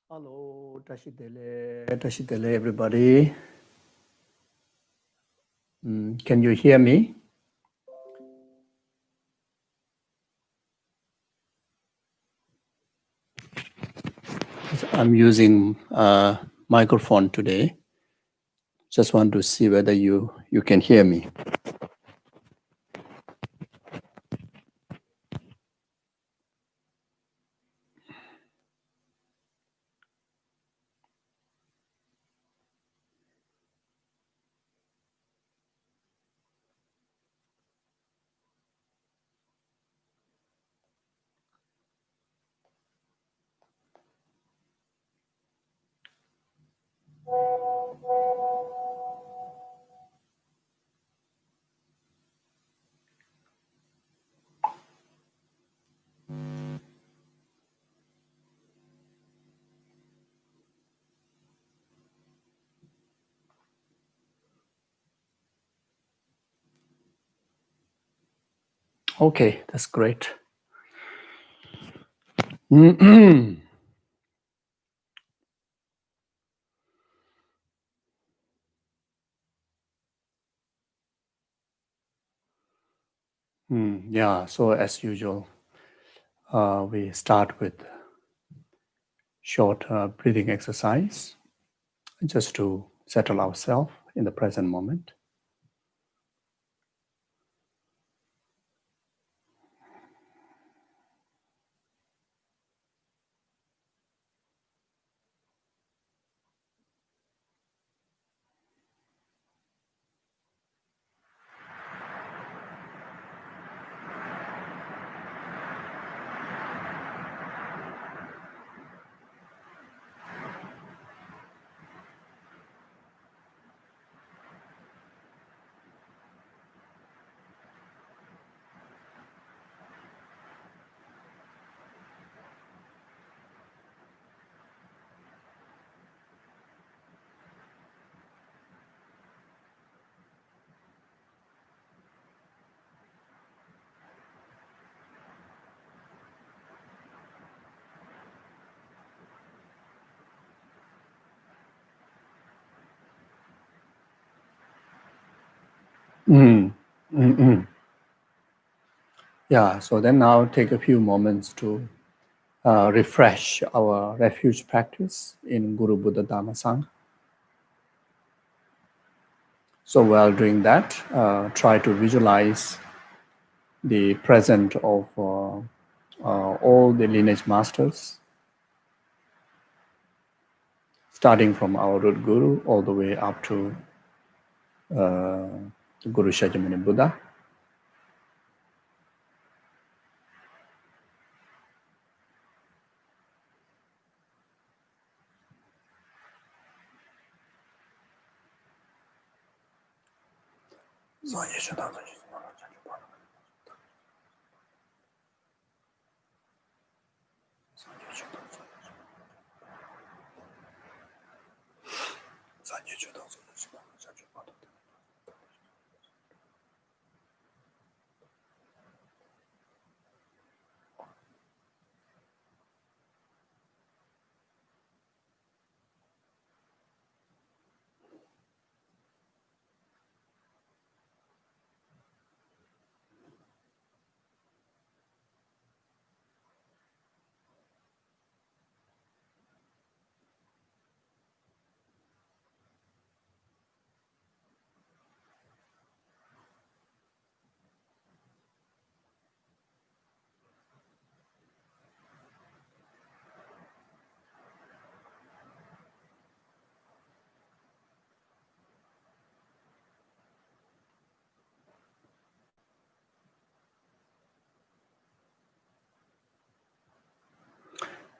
Hello, Tashitele, everybody. Can you hear me? I'm using a microphone today. Just want to see whether you can hear me. Okay, that's great. Yeah, so as usual, we start with short breathing exercise just to settle ourselves in the present moment. Yeah, so then now take a few moments to refresh our refuge practice in Guru Buddha Dhamma Sangha. So while doing that, try to visualize the presence of all the lineage masters, starting from our root Guru all the way up to Guru Shakyamuni Buddha.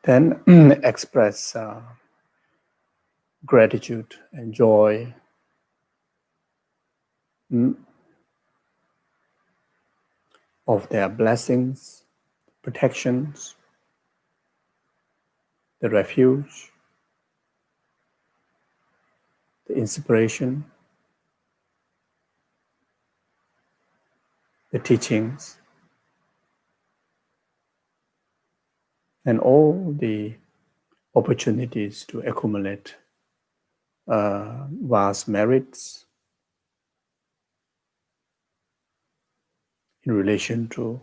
Then express gratitude and joy of their blessings, protections, the refuge, the inspiration, the teachings, and all the opportunities to accumulate vast merits in relation to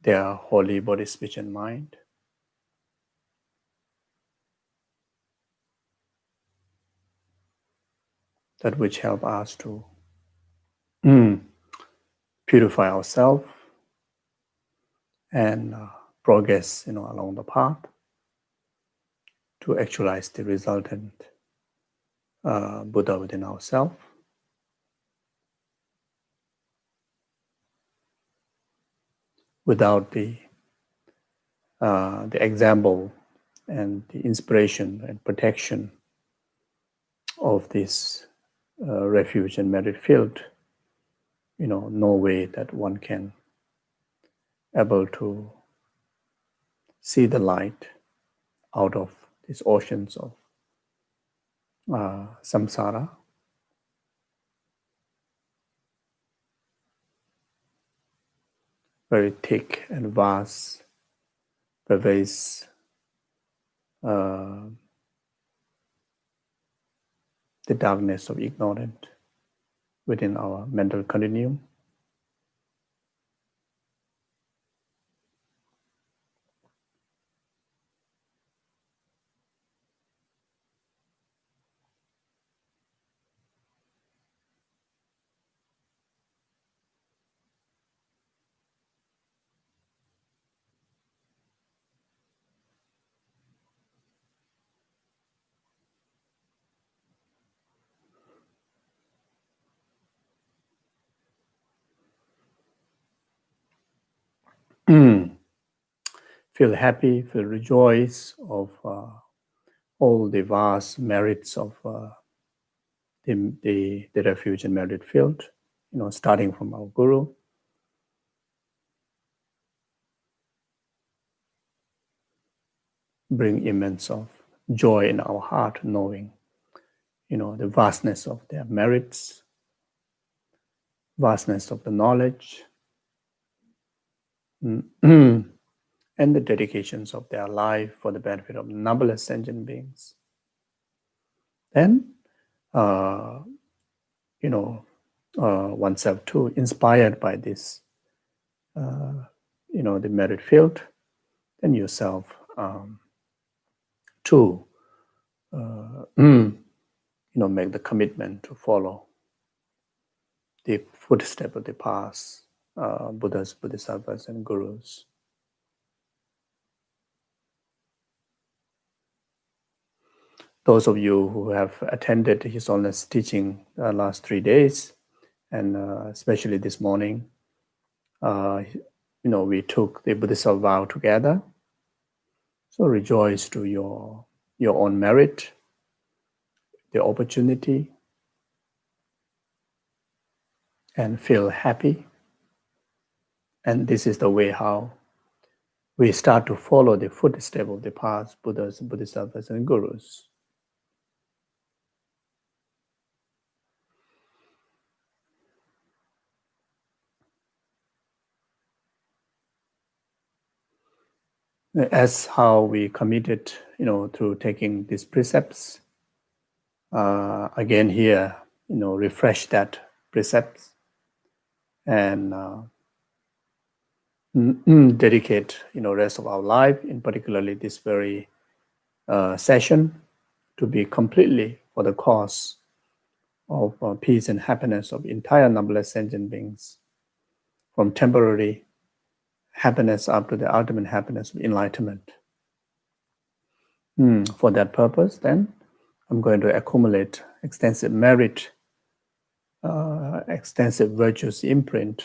their holy body, speech, and mind. That which help us to purify ourselves and progress, along the path to actualize the resultant Buddha within ourselves. Without the example and the inspiration and protection of this refuge and merit field, no way that one can able to see the light out of these oceans of samsara. Very thick and vast, pervades the darkness of ignorance within our mental continuum. Feel happy, feel rejoice of all the vast merits of the refuge and merit field, starting from our guru. Bring immense of joy in our heart, knowing, the vastness of their merits, vastness of the knowledge, and the dedications of their life for the benefit of numberless sentient beings. Then, oneself too, inspired by this, the merit field, then yourself too, make the commitment to follow the footstep of the past Buddhas, Bodhisattvas, and Gurus. Those of you who have attended His Holiness teaching the last 3 days, and especially this morning, we took the Bodhisattva vow together. So rejoice to your own merit, the opportunity, and feel happy. And this is the way how we start to follow the footsteps of the past Buddhas, Bodhisattvas, and Gurus. As how we committed, through taking these precepts, again here, refresh that precepts and dedicate, rest of our life, in particularly this very session, to be completely for the cause of peace and happiness of entire numberless sentient beings, from temporary happiness up to the ultimate happiness of enlightenment. For that purpose, then, I'm going to accumulate extensive merit, extensive virtuous imprint,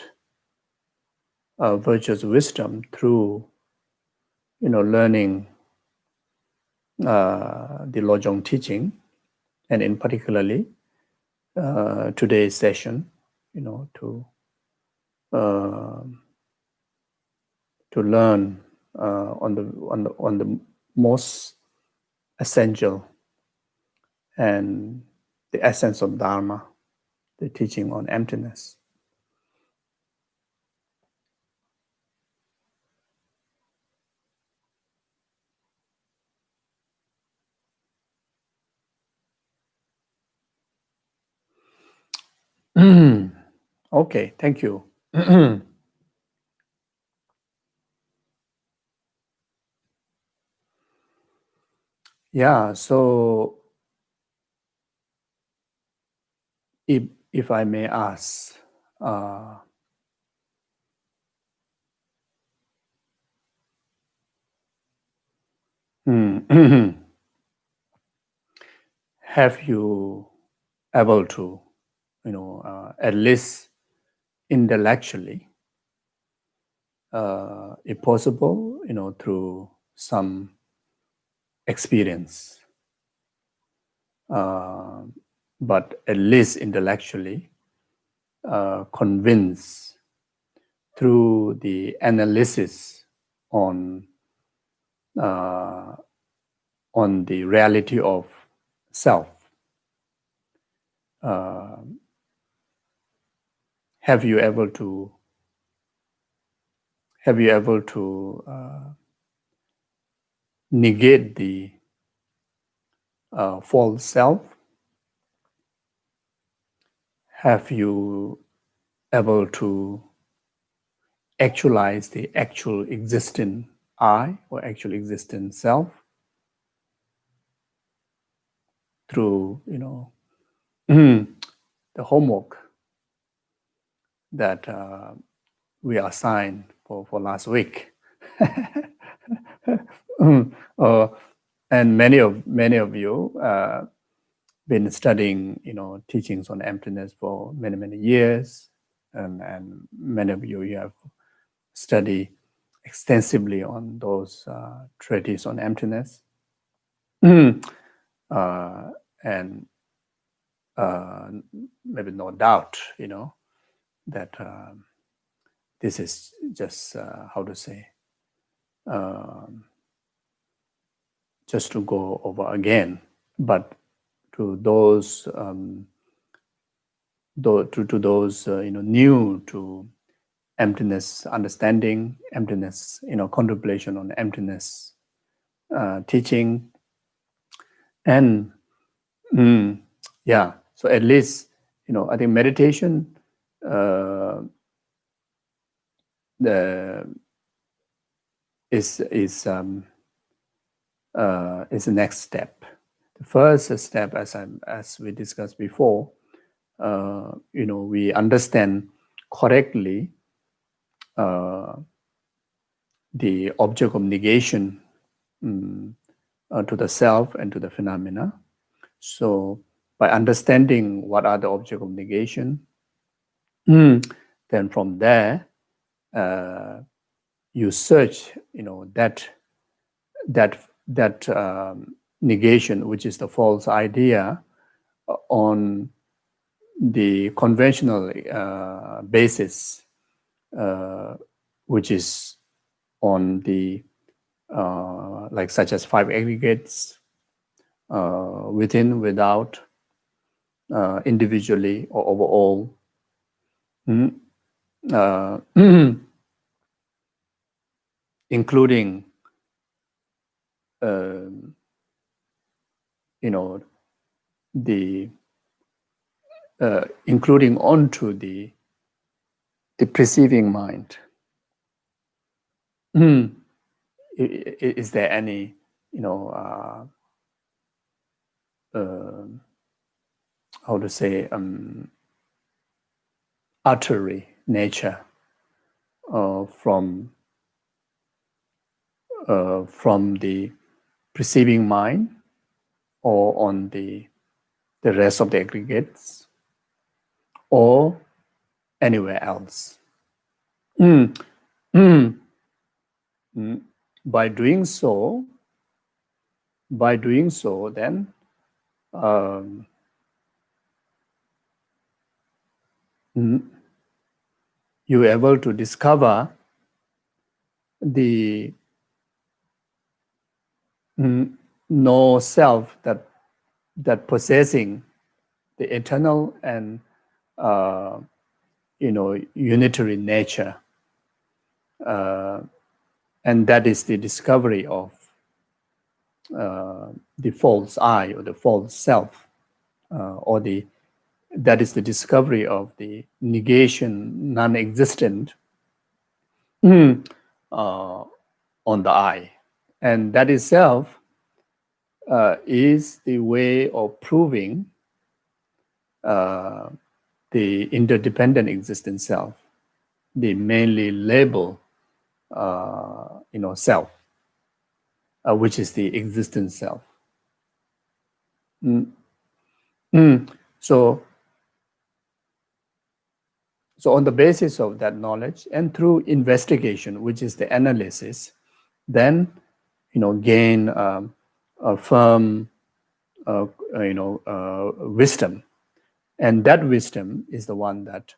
virtuous wisdom through, learning the Lojong teaching, and in particularly today's session, to learn on the most essential and the essence of Dharma, the teaching on emptiness. Okay, thank you. Yeah, so if I may ask, have you able to, at least intellectually, if possible, through some experience, but at least intellectually, convince through the analysis on the reality of self. Have you able to negate the false self? Have you able to actualize the actual existing I or actual existing self through the homework that we assigned for last week? And many of you been studying teachings on emptiness for many years, and many of you have studied extensively on those treatises on emptiness. And maybe no doubt, that this is just how to say, just to go over again, but to those to those new to emptiness understanding, emptiness contemplation on emptiness teaching, and yeah. So at least I think meditation is the next step. The first step, as we discussed before, we understand correctly the object of negation to the self and to the phenomena. So by understanding what are the object of negation, then from there you search that negation, which is the false idea, on the conventional basis, which is on the like such as 5 aggregates, within, without, individually or overall, including the including onto the perceiving mind. Is there any how to say utterly nature from the perceiving mind or on the rest of the aggregates or anywhere else? By doing so, then you're able to discover the no self that possessing the eternal and unitary nature, and that is the discovery of the false I or the false self, or the that is the discovery of the negation, non-existent on the I. And that itself is the way of proving the interdependent existent self, the mainly label, self, which is the existent self. So on the basis of that knowledge and through investigation, which is the analysis, then gain a firm wisdom, and that wisdom is the one that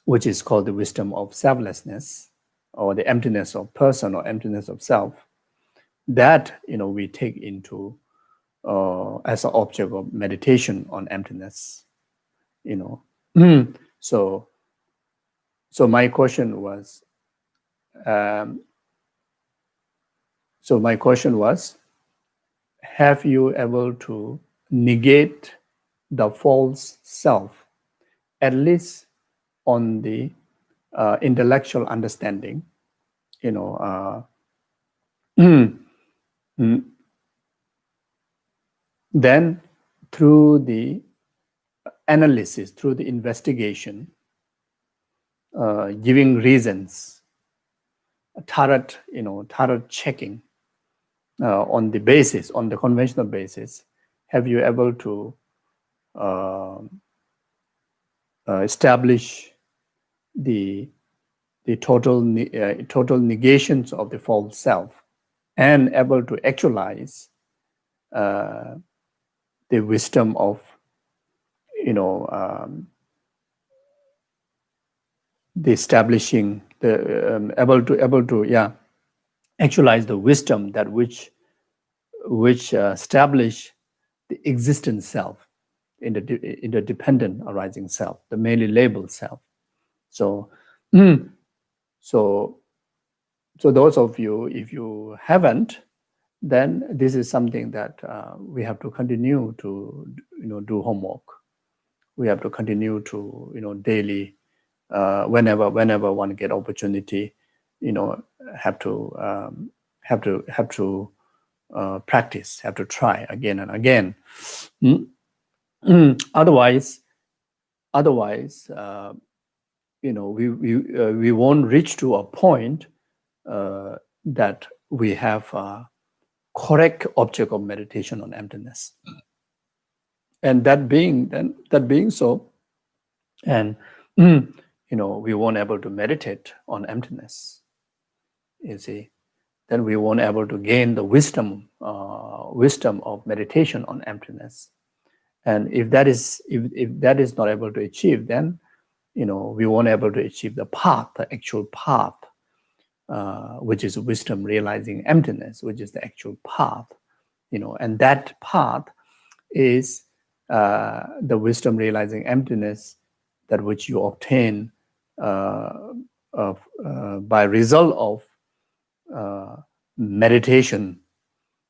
which is called the wisdom of selflessness, or the emptiness of person, or emptiness of self. That we take into as an object of meditation on emptiness. So my question was. Have you able to negate the false self, at least on the intellectual understanding, then through the analysis, through the investigation, giving reasons, thorough checking on the conventional basis, have you able to establish the total negations of the false self, and able to actualize the wisdom of the establishing the able to actualize the wisdom that which establish the existent self in the dependent arising self, the mainly labeled self. So those of you, if you haven't, then this is something that we have to continue to do homework. We have to continue to daily, whenever one get opportunity, have to practice, have to try again and again. Otherwise, we won't reach to a point that we have a correct object of meditation on emptiness. And that being so, and we won't able to meditate on emptiness. You see, then we won't able to gain the wisdom of meditation on emptiness. And if that is not able to achieve, then we won't able to achieve the path, the actual path, which is wisdom realizing emptiness, which is the actual path. And that path is the wisdom realizing emptiness, that which you obtain by result of meditation,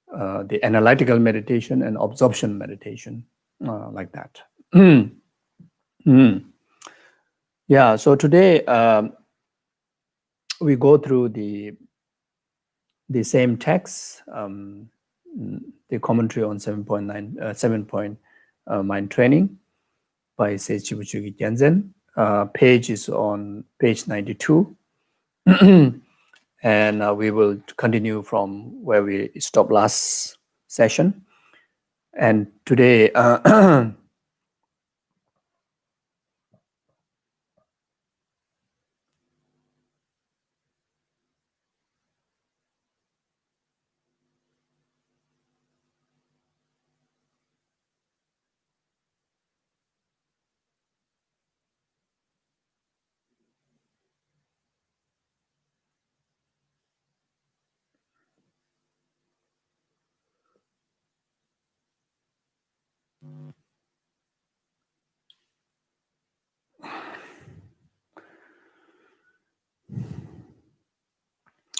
the analytical meditation and absorption meditation, like that. Yeah, so today we go through the same text, the commentary on 7-point mind training by Se Chilbu Chokyi Gyatsen. Page is on page 92. And we will continue from where we stopped last session. And today,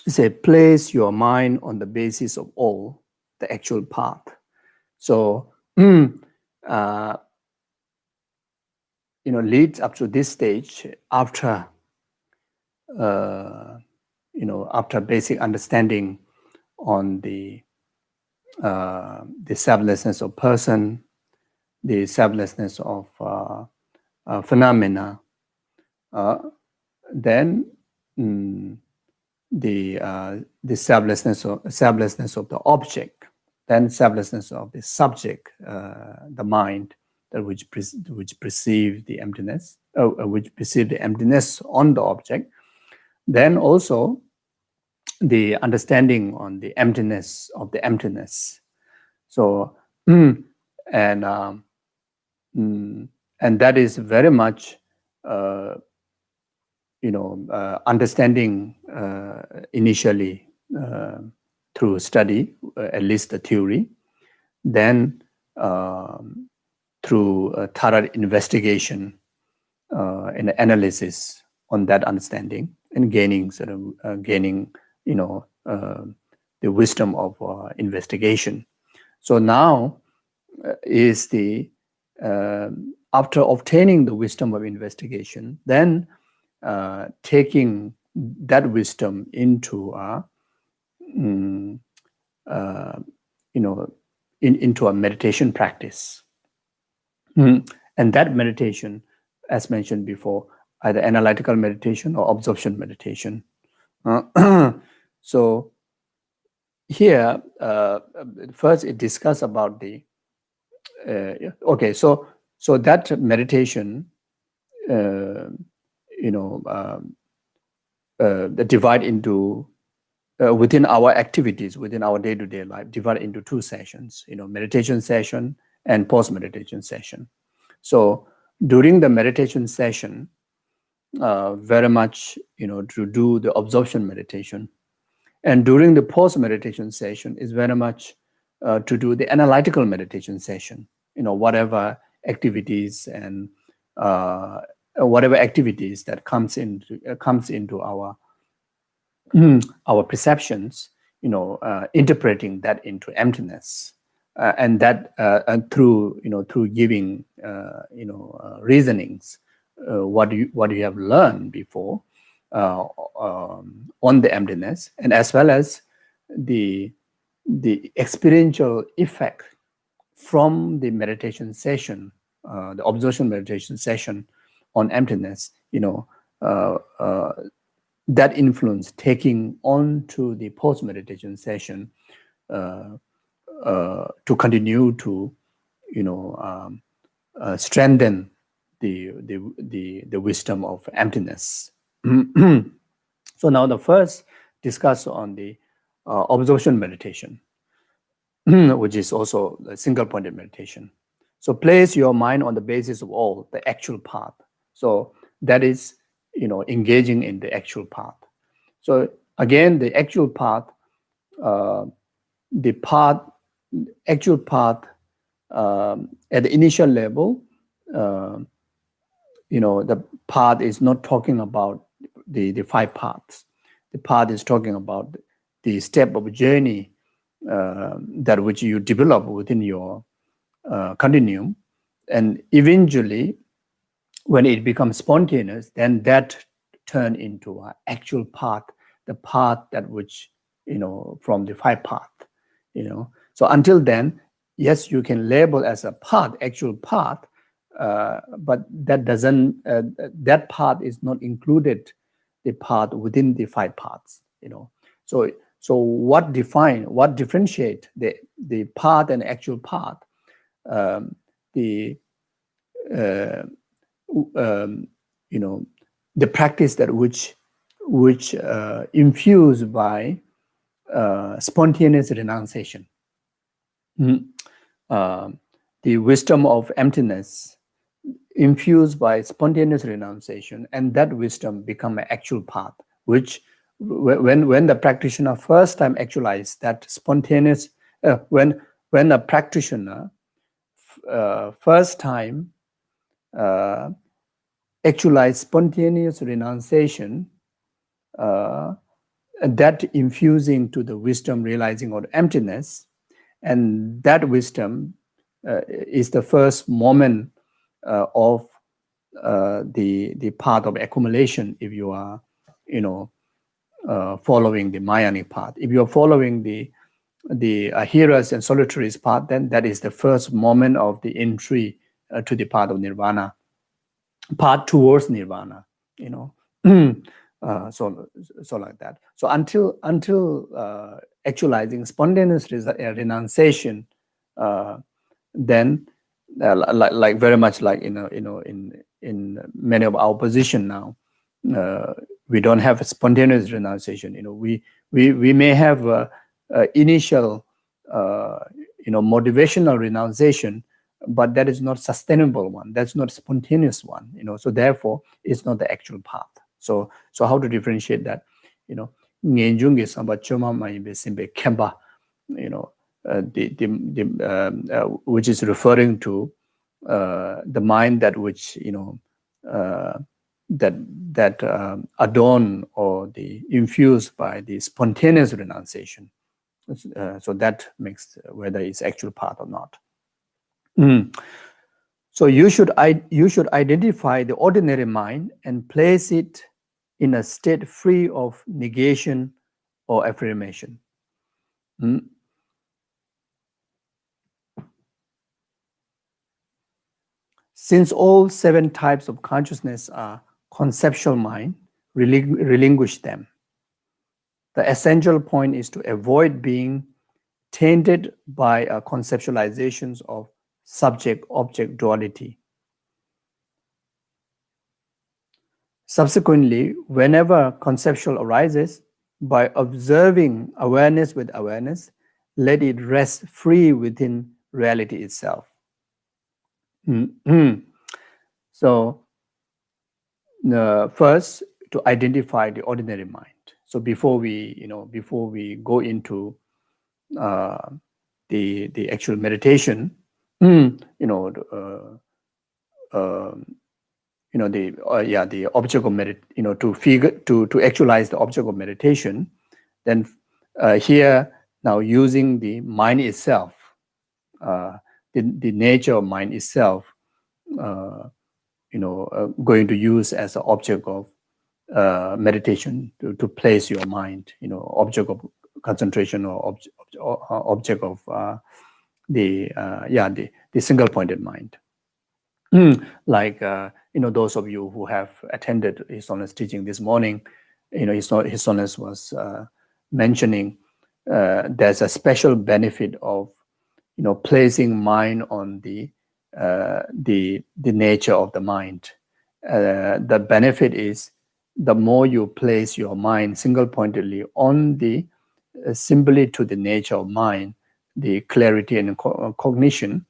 say, place your mind on the basis of all, the actual path. So leads up to this stage after after basic understanding on the selflessness of person, the selflessness of phenomena, then the selflessness of the object, then selflessness of the subject, the mind, that which perceive the emptiness, which perceive the emptiness on the object, then also the understanding on the emptiness of the emptiness. So and that is very much understanding initially through study, at least the theory, then through thorough investigation and analysis on that understanding, and gaining the wisdom of investigation. So now is the after obtaining the wisdom of investigation, then taking that wisdom into into a meditation practice. And that meditation, as mentioned before, either analytical meditation or absorption meditation. So here, first it discusses about the so that meditation, divide into within our activities, within our day-to-day life, divide into two sessions, meditation session and post-meditation session. So during the meditation session, very much, to do the absorption meditation. And during the post-meditation session is very much to do the analytical meditation session, whatever activities and whatever activities that comes into our our perceptions, interpreting that into emptiness, and that through giving reasonings, what you have learned before on the emptiness, and as well as the experiential effect from the meditation session, the absorption meditation session on emptiness, that influence taking on to the post-meditation session to continue to, strengthen the wisdom of emptiness. So now the first discuss on the absorption meditation, which is also a single-pointed meditation. So place your mind on the basis of all, the actual path. So that is, engaging in the actual path. So again, the actual path, actual path at the initial level, the path is not talking about the five paths. The path is talking about the step of journey that which you develop within your continuum, and eventually, when it becomes spontaneous, then that turn into an actual path, the path that which, from the five path, So until then, yes, you can label as a path, actual path, but that doesn't, that path is not included, the path within the five paths, So what differentiate the path and actual path? The practice that which infused by spontaneous renunciation. The wisdom of emptiness infused by spontaneous renunciation, and that wisdom become an actual path, which when the practitioner first time actualize that spontaneous, when a practitioner first time actualize spontaneous renunciation, that infusing to the wisdom realizing of emptiness, and that wisdom is the first moment of the path of accumulation if you are, following the Mayanic path. If you are following the Heras and Solitaries path, then that is the first moment of the entry to the path of Nirvana, path towards Nirvana. So like that. So until actualizing spontaneous renunciation, then like very much like in many of our position now, we don't have a spontaneous renunciation. We may have initial motivational renunciation, but that is not sustainable one. That's not spontaneous one. So therefore, it's not the actual path. So how to differentiate that? Ngenjung is about choma mai be simbe kemba. Which is referring to the mind that which that adorn or the infused by the spontaneous renunciation. So that makes whether it's actual path or not. So you should identify the ordinary mind and place it in a state free of negation or affirmation. Since all 7 types of consciousness are conceptual mind, relinquish them. The essential point is to avoid being tainted by conceptualizations of subject-object duality. Subsequently, whenever conceptual arises, by observing awareness with awareness, let it rest free within reality itself. So, first, to identify the ordinary mind. So before we go into the actual meditation, the object of to actualize the object of meditation, then here now using the mind itself, the nature of mind itself, going to use as an object of meditation to place your mind, object of concentration or object of the single pointed mind. Like those of you who have attended His Holiness teaching this morning, His Holiness was mentioning there's a special benefit of placing mind on the nature of the mind. The benefit is the more you place your mind single pointedly on the simply to the nature of mind, the clarity and cognition,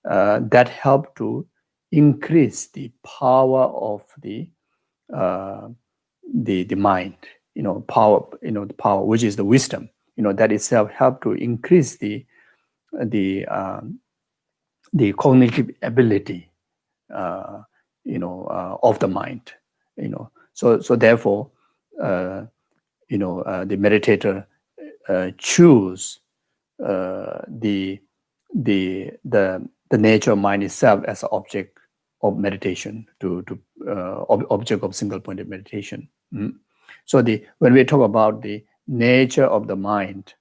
that help to increase the power of the mind, power, the power which is the wisdom, that itself help to increase the cognitive ability, of the mind, So therefore, the meditator choose the nature of mind itself as an object of meditation, object of single-pointed meditation. So when we talk about the nature of the mind,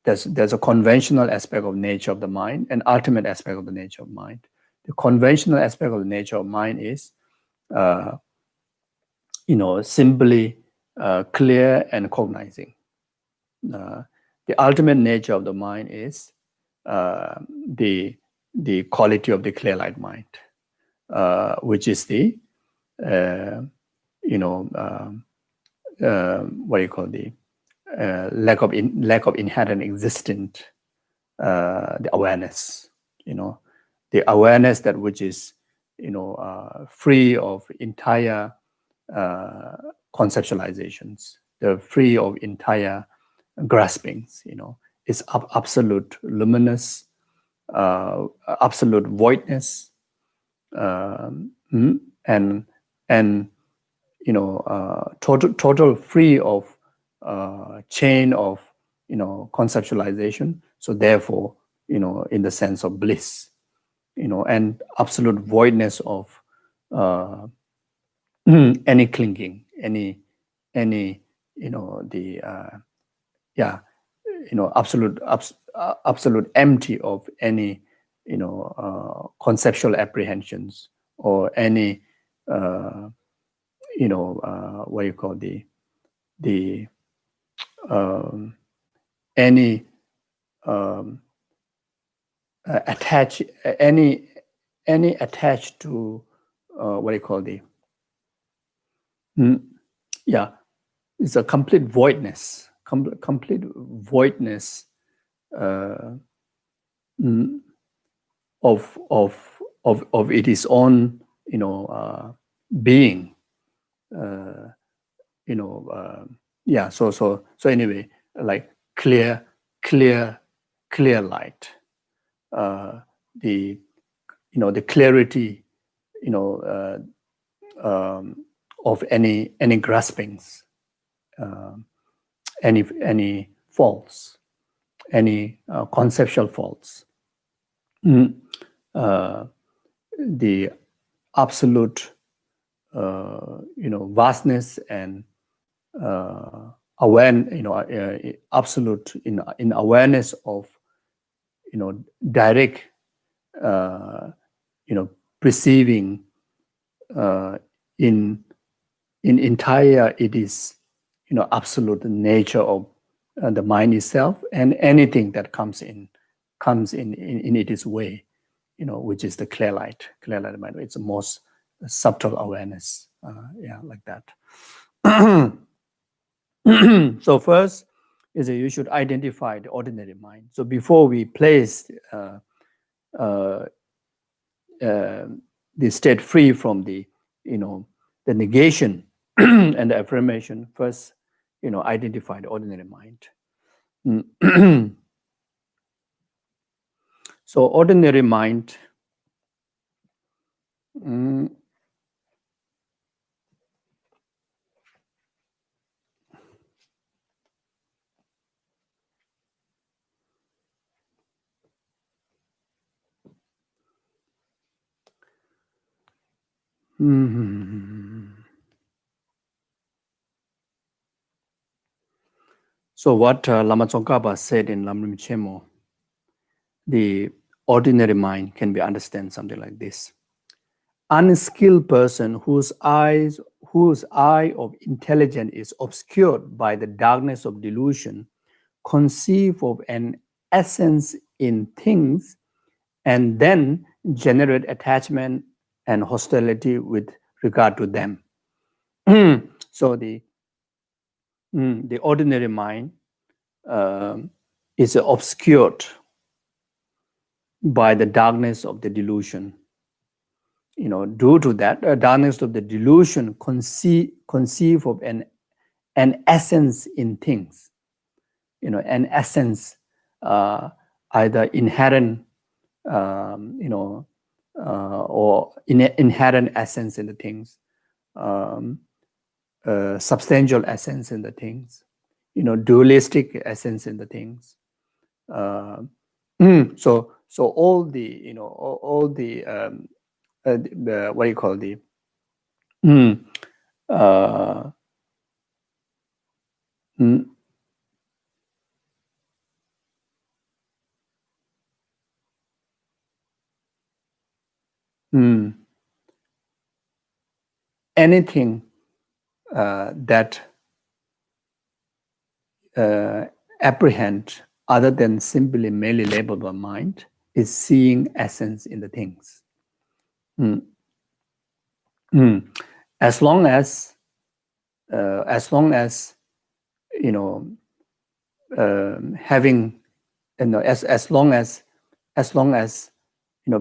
there's a conventional aspect of nature of the mind and ultimate aspect of the nature of mind. The conventional aspect of the nature of mind is, simply clear and cognizing. The ultimate nature of the mind is the quality of the clear light mind, which is the what do you call the lack of inherent existent the awareness, the awareness that which is free of entire conceptualizations, the free of entire graspings, is absolute luminous, absolute voidness, and total free of chain of conceptualization. So therefore, in the sense of bliss, and absolute voidness of any clinging, any the absolute empty of any conceptual apprehensions or any what you call the any attach any attached to what you call it's a complete voidness, complete voidness of its own being. So anyway, like clear light, the clarity of any graspings, any faults, any conceptual faults, the absolute vastness and absolute in awareness of direct perceiving in entire it is absolute nature of the mind itself, and anything that comes in its way, which is the clear light mind. It's the most subtle awareness, like that. So first is that you should identify the ordinary mind. So before we place the state free from the negation and the affirmation, first identify the ordinary mind. So ordinary mind So what Lama Tsongkhapa said in Lam Rim Chemo, the ordinary mind can be understood something like this: unskilled person whose eye of intelligence is obscured by the darkness of delusion conceive of an essence in things and then generate attachment and hostility with regard to them. So the ordinary mind is obscured by the darkness of the delusion. Due to that darkness of the delusion, conceive of an essence in things. An essence, either inherent, or inherent essence in the things, substantial essence in the things, dualistic essence in the things. So all the all the what do you call the anything that apprehend other than simply merely labeled by mind is seeing essence in the things. As long as having as long as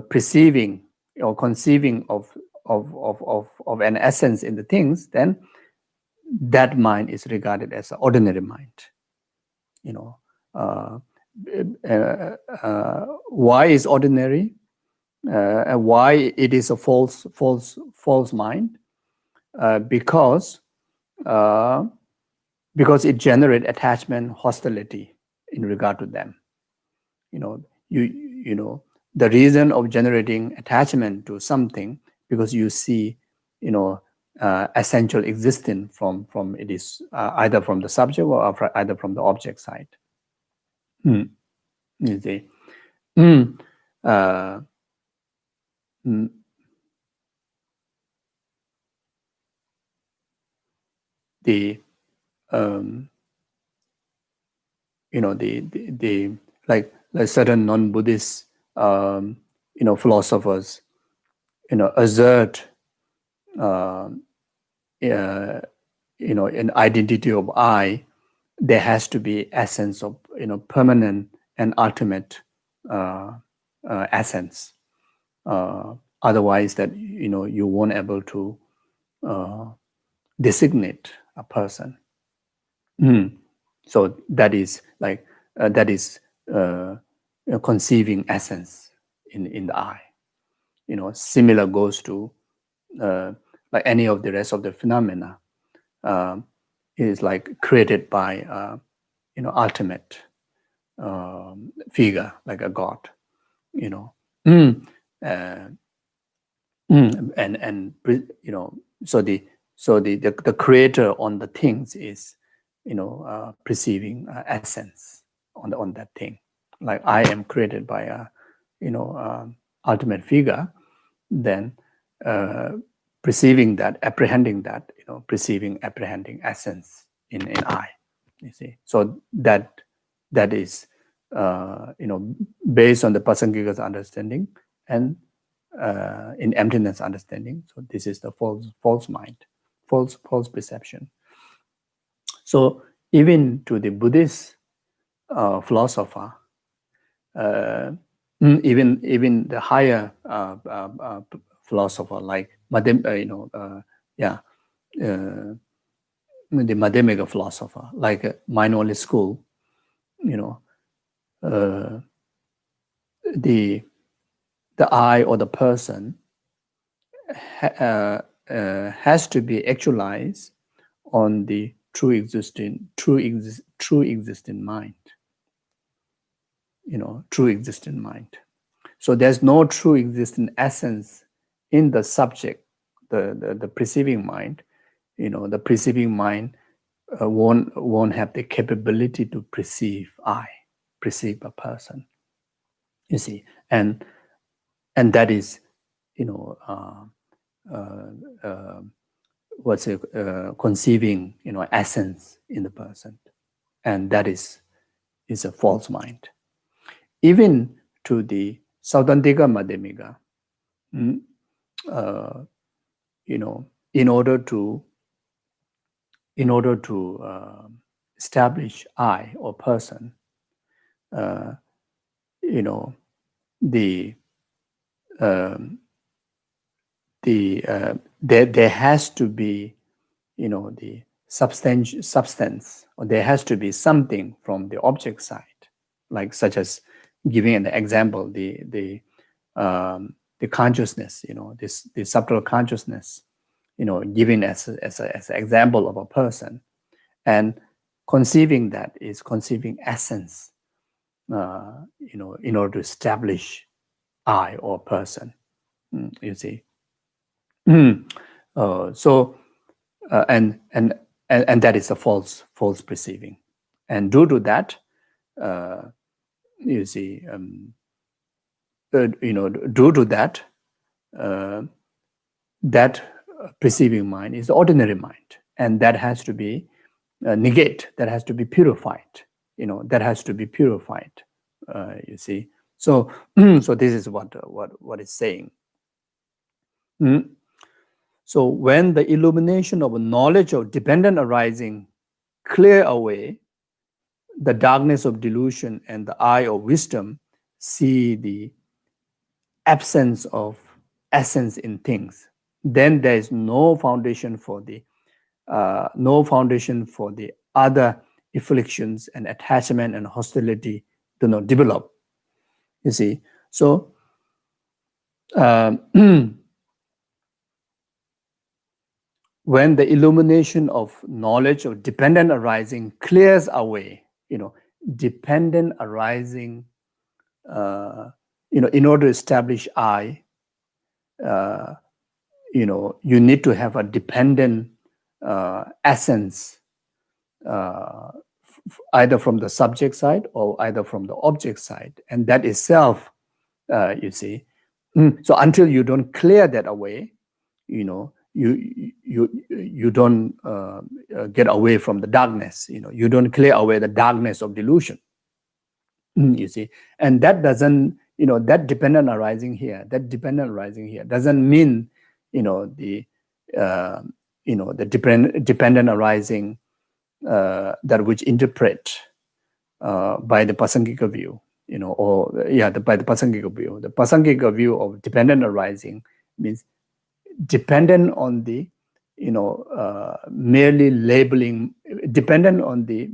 perceiving or conceiving of an essence in the things, then that mind is regarded as an ordinary mind. Why is ordinary? And why it is a false mind? Because it generates attachment, hostility in regard to them. the reason of generating attachment to something, because you see, essential existing from it is either from the subject or either from the object side. You see. Uh, mm, the the like certain non-Buddhist philosophers assert an identity of I. There has to be essence of permanent and ultimate essence. Otherwise, that you won't able to designate a person. So that is like conceiving essence in the I. Similar goes to like any of the rest of the phenomena. Is like created by ultimate figure, like a god. And so the creator on the things is perceiving essence on that thing. Like I am created by a ultimate figure, then perceiving that, apprehending that, perceiving, apprehending essence in I. You see, so that is based on the Pasangika's understanding and in emptiness understanding. So this is the false mind, false perception. So even to the Buddhist philosopher, even the higher philosopher like the Madhyamika philosopher, like mind-only school, the I or the person has to be actualized on the true existing mind. True existing mind. So there's no true existing essence in the subject, the perceiving mind. The perceiving mind won't have the capability to perceive a person. You see, and that is, conceiving, essence in the person, and that is a false mind. Even to the Saudantika Madhyamika, in order to establish I or person, there has to be the substance, or there has to be something from the object side, like such as giving an example, the consciousness, the subtle consciousness, given as an example of a person, and conceiving that is conceiving essence, in order to establish I or person. You see, and that is a false perceiving, and due to that, you see, due to that, that perceiving mind is the ordinary mind, and that has to be negate, that has to be purified, that has to be purified. You see, so so this is what it's saying. So when the illumination of knowledge of dependent arising clear away the darkness of delusion, and the eye of wisdom see the absence of essence in things, then there is no foundation for the other afflictions and attachment and hostility do not develop. You see, so when the illumination of knowledge of dependent arising clears away, dependent arising in order to establish I, you need to have a dependent essence, either from the subject side or either from the object side, and that itself, you see. So until you don't clear that away, you don't get away from the darkness. You don't clear away the darkness of delusion. You see, and that doesn't, that dependent arising here doesn't mean, the dependent arising that which interpret by the Pasangika view, by the Pasangika view. The Pasangika view of dependent arising means dependent on the, merely labeling, dependent on the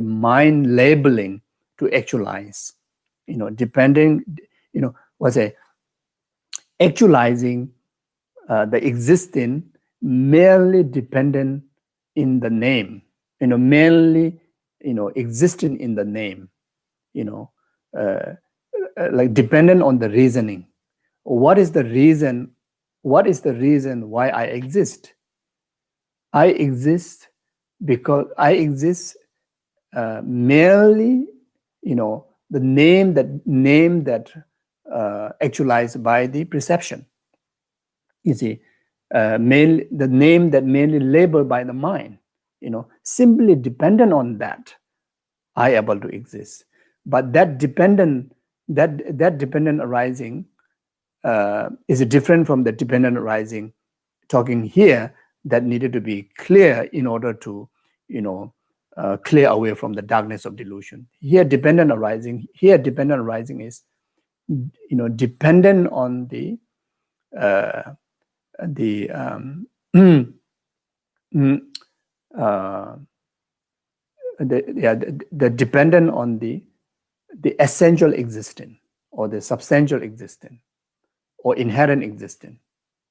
mind labeling to actualize, depending, what's a actualizing the existing merely dependent in the name, merely, existing in the name, like dependent on the reasoning. What is the reason? What is the reason why I exist? I exist because I exist merely, the name that actualized by the perception. You see, the name that mainly labeled by the mind, simply dependent on that, I able to exist. But that dependent arising is different from the dependent arising talking here that needed to be clear in order to, clear away from the darkness of delusion. Here, dependent arising is, dependent on the dependent on the essential existence or the substantial existence or inherent existence.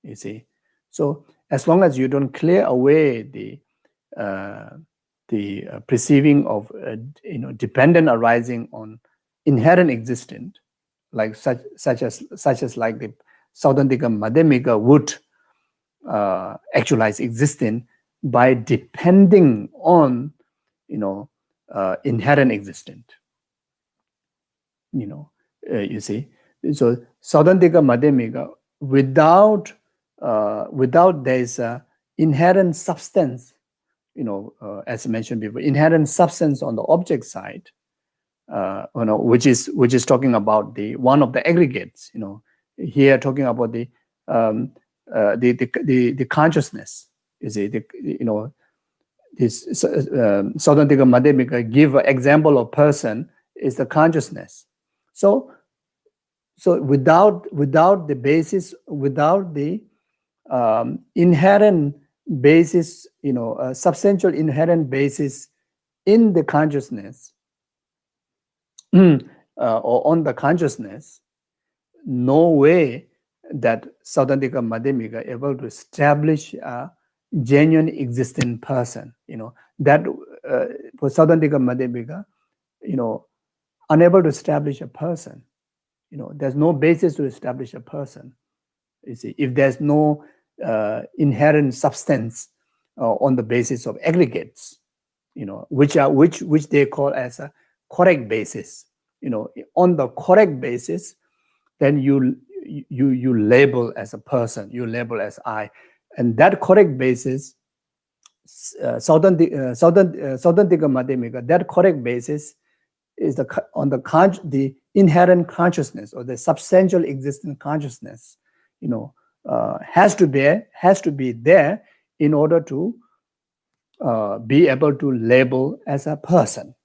You see, so as long as you don't clear away the perceiving of dependent arising on inherent existence, like such as like the Saudhantika Madhyamika would actualize existence by depending on inherent existence. You see, so Saudhantika Madhyamika, without there is a inherent substance, as mentioned before, inherent substance on the object side, which is talking about the one of the aggregates. Here talking about the consciousness. You see, this Saudhantika Madhyamika give an example of person is the consciousness. So without the basis, without the inherent basis, substantial inherent basis in the consciousness or on the consciousness, no way that Saudhantika Madhyamika able to establish a genuine existing person. That for Saudhantika Madhyamika, unable to establish a person. There's no basis to establish a person. You see, if there's no inherent substance on the basis of aggregates, which they call as a correct basis. On the correct basis, then you label as a person, you label as I, and that correct basis, Saudhantika Madhyamika, that correct basis is the inherent consciousness or the substantial existing consciousness, has to be there in order to be able to label as a person.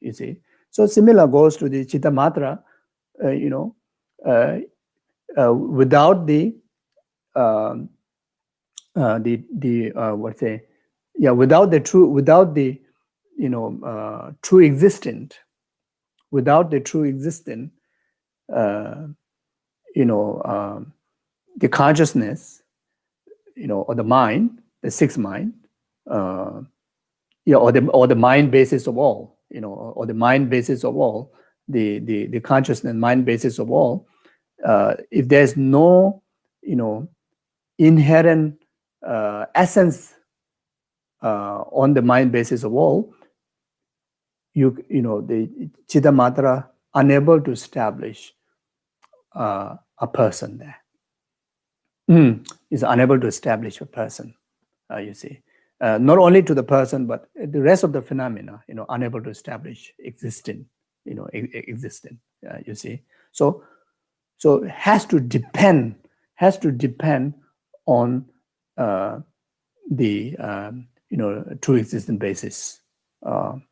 You see, so similar goes to the Chittamatra. Without the without the true existent, without the true existent, the consciousness, or the mind, the sixth mind, or the mind basis of all, or the mind basis of all, the consciousness mind basis of all, if there's no, inherent essence on the mind basis of all, the Chittamatra unable to establish a person there. Is unable to establish a person, you see. Not only to the person, but the rest of the phenomena, unable to establish existing, existing, you see. So it has to depend on the true existing basis for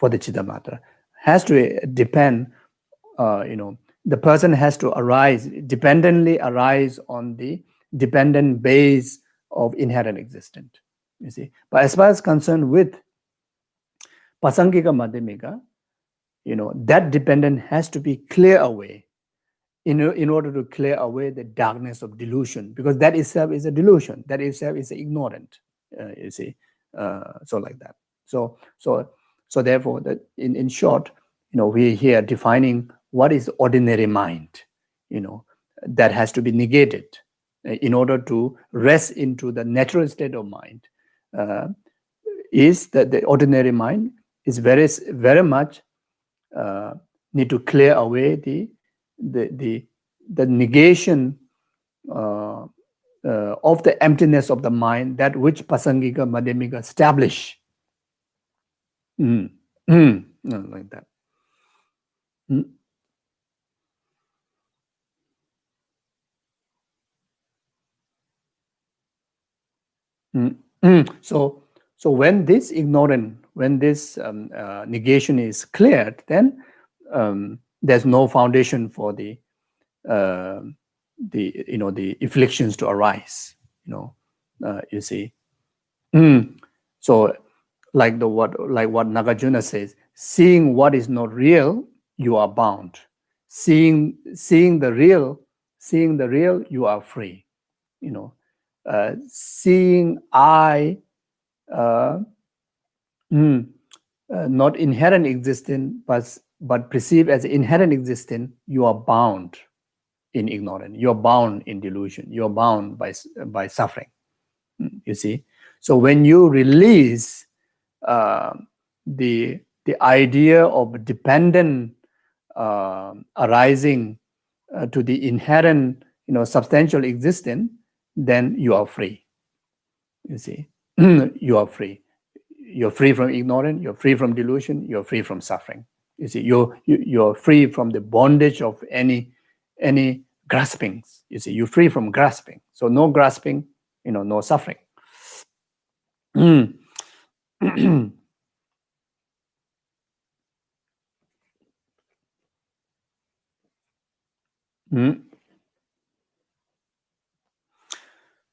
the Chittamatra. Has to depend, the person has to dependently arise on the dependent base of inherent existence, you see. But as far as concerned with Pasangika Madhyamika, that dependent has to be clear away in order to clear away the darkness of delusion, because that itself is a delusion, that itself is ignorant, you see. So like that. So therefore, that in short, we here defining what is ordinary mind, that has to be negated in order to rest into the natural state of mind. Is that the ordinary mind is very, very much need to clear away the negation of the emptiness of the mind, that which Pasangika Madhyamika establish. Like that. So when this negation is cleared, then there's no foundation for the afflictions to arise. You see. So like what Nagarjuna says, seeing what is not real, you are bound. Seeing the real, you are free. Seeing I not inherent existing, but perceived as inherent existing, you are bound in ignorance. You are bound in delusion. You are bound by suffering. You see. So when you release the idea of dependent arising to the inherent, substantial existence, then you are free. You see, you are free. You're free from ignorance. You're free from delusion. You're free from suffering. You see, you're free from the bondage of any graspings. You see, you're free from grasping. So no grasping, no suffering.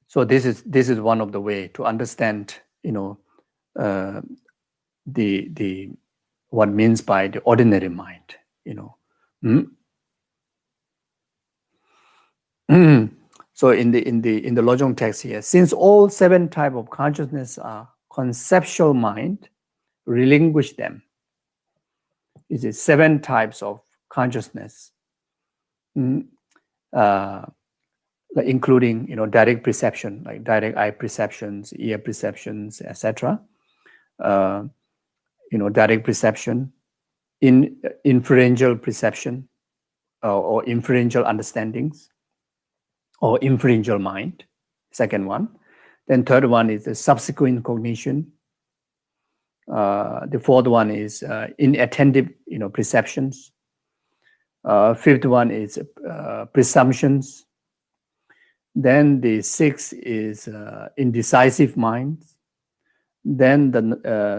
So this is one of the way to understand, the what means by the ordinary mind, So in the Lojong text here, since all 7 types of consciousness are conceptual mind, relinquish them. It is 7 types of consciousness, including direct perception, like direct eye perceptions, ear perceptions, etc. Direct perception, inferential perception, or inferential understandings, or inferential mind. Second one. Then third one is the subsequent cognition. The fourth one is inattentive, perceptions. Fifth one is presumptions. Then the sixth is indecisive minds. Then the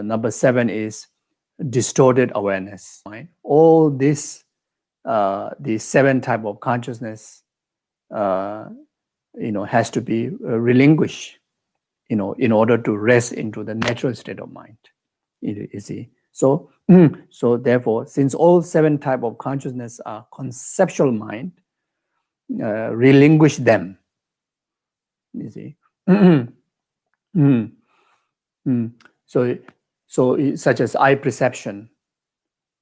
number 7 is distorted awareness. Right? All this, the 7 type of consciousness, has to be relinquished, in order to rest into the natural state of mind. You see. So therefore, since all 7 type of consciousness are conceptual mind, relinquish them. You see. So such as eye perception,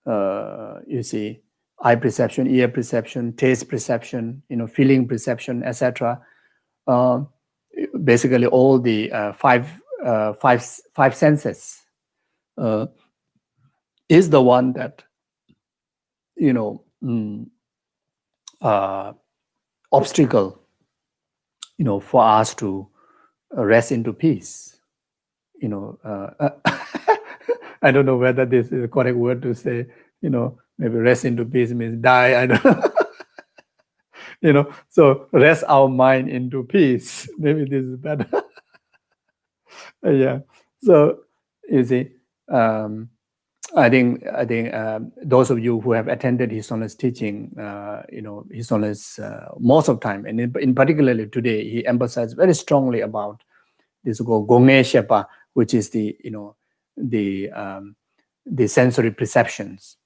you see, eye perception, ear perception, taste perception, feeling perception, etc. Basically, all the five senses is the one that obstacle for us to rest into peace. I don't know whether this is the correct word to say. Maybe rest into peace means die. I don't know. So rest our mind into peace. Maybe this is better. Yeah. So you see, I think those of you who have attended His Honor's teaching, His Honor's most of the time, and in particularly today, he emphasized very strongly about this Gongye Shepa, which is the sensory perceptions,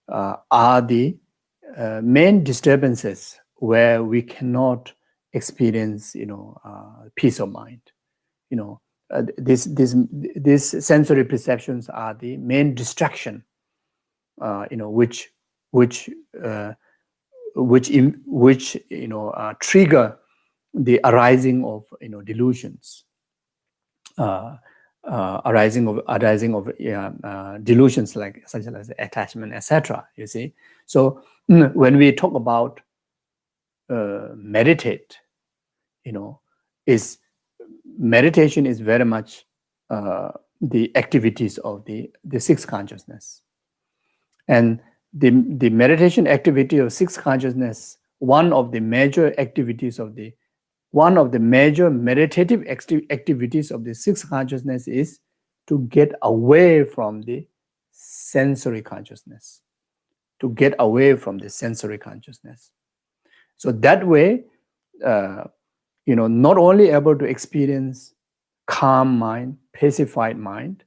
are the main disturbances where we cannot experience, peace of mind. These sensory perceptions are the main distraction, which trigger the arising of delusions, arising of delusions like such as attachment, etc. You see, so when we talk about meditate, meditation is very much the activities of the sixth consciousness, and the meditation activity of sixth consciousness. One of the major meditative activities of the sixth consciousness is to get away from the sensory consciousness. So that way, not only able to experience calm mind, pacified mind,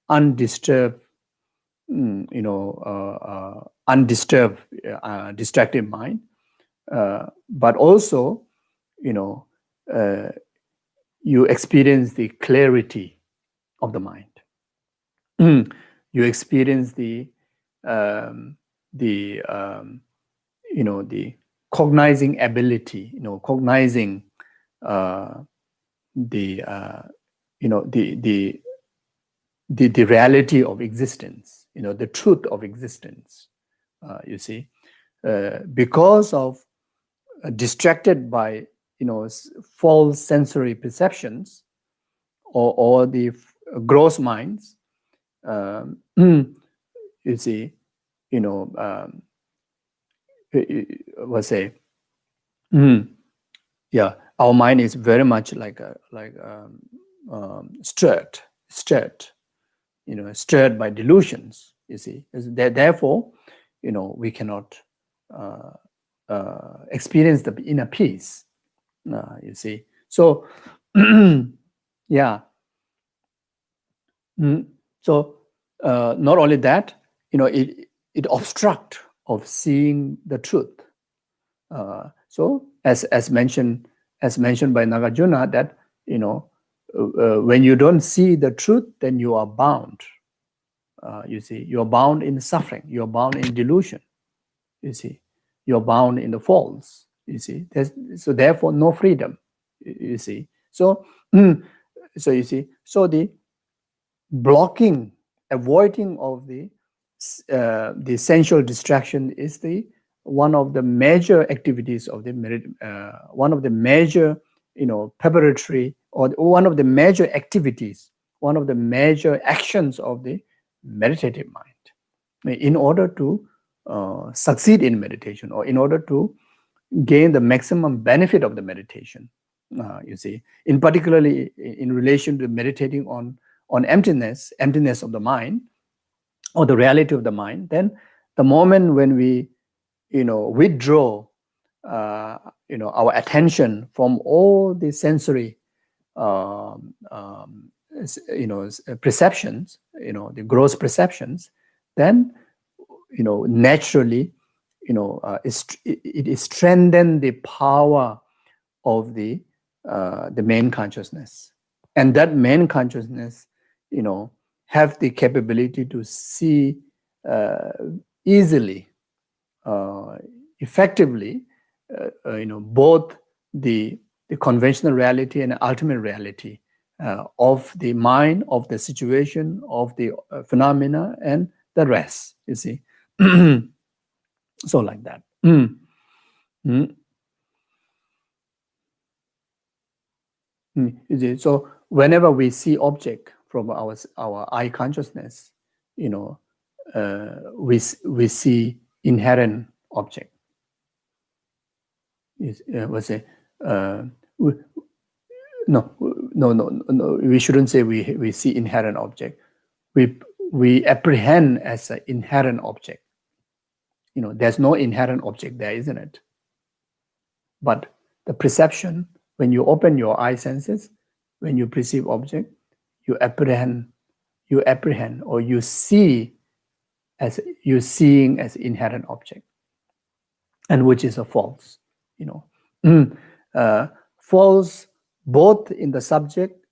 undisturbed, distracted mind, but also, you experience the clarity of the mind. You experience the cognizing ability, cognizing the reality of existence, the truth of existence. You see, because of distracted by false sensory perceptions or the gross minds, you see, let's say, our mind is very much like stirred, stirred by delusions. You see, therefore, we cannot experience the inner peace. You see, so yeah. So not only that, it obstructs of seeing the truth. So as mentioned by Nagarjuna, that when you don't see the truth, then you are bound. You see, you are bound in suffering. You are bound in delusion. You see, you are bound in the false. You see, so therefore no freedom. You see, so you see, so the blocking, avoiding of the sensual distraction is one of the major activities of the one of the major preparatory, or one of the major activities, one of the major actions of the meditative mind, in order to succeed in meditation, or in order to gain the maximum benefit of the meditation. You see, in particularly in relation to meditating on emptiness of the mind, or the reality of the mind, then the moment when we withdraw our attention from all the sensory perceptions, the gross perceptions, then naturally it strengthens the power of the main consciousness, and that main consciousness have the capability to see easily, effectively, both the conventional reality and ultimate reality of the mind, of the situation, of the phenomena, and the rest. You see, so like that. Mm. You see, so whenever we see object from our eye consciousness, we see inherent object. Was say we, no, we shouldn't say we see inherent object. We apprehend as an inherent object. There's no inherent object there, isn't it? But the perception, when you open your eye senses, when you perceive object, you apprehend, or you see as you're seeing as inherent object, and which is a false. False both in the subject,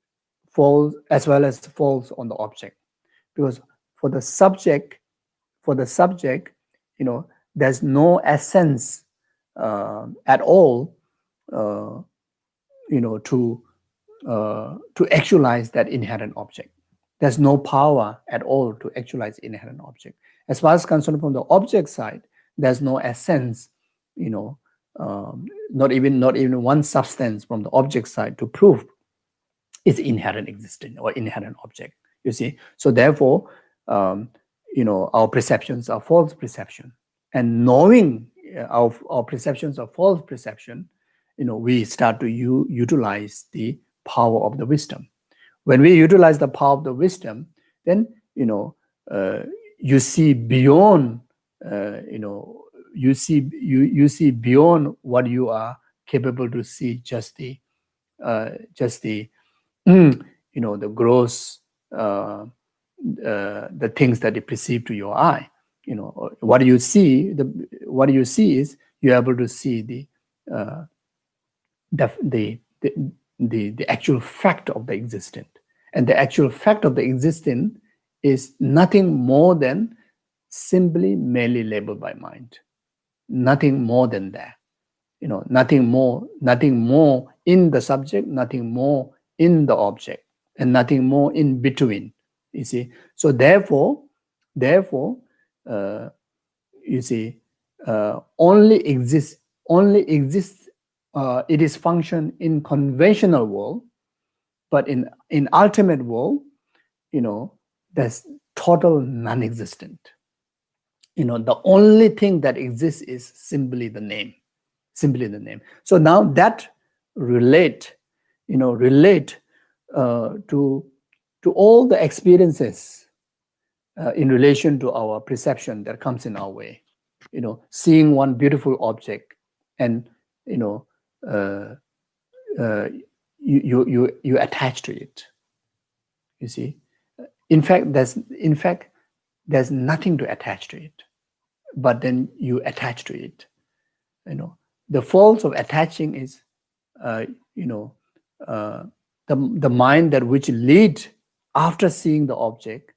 false as well as false on the object, because for the subject, there's no essence at all, to actualize that inherent object. There's no power at all to actualize inherent object. As far as concerned from the object side, there's no essence, not even one substance from the object side to prove its inherent existence or inherent object. You see, so therefore, our perceptions are false perception, and knowing our perceptions are false perception, we start to utilize the power of the wisdom. When we utilize the power of the wisdom, then you see beyond, you see beyond what you are capable to see. Just the the gross, the things that you perceive to your eye. What you see is you're able to see the actual fact of the existent, and the actual fact of the existent is nothing more than simply merely labeled by mind. Nothing more than that. Nothing more in the subject, nothing more in the object, and nothing more in between. You see, so therefore, you see, only exists. It is function in conventional world, but in ultimate world, there's total non-existent. The only thing that exists is simply the name. So now that relate to all the experiences in relation to our perception that comes in our way. Seeing one beautiful object, and you attach to it. You see, in fact, there's nothing to attach to it, but then you attach to it. The fault of attaching is, the mind that which lead after seeing the object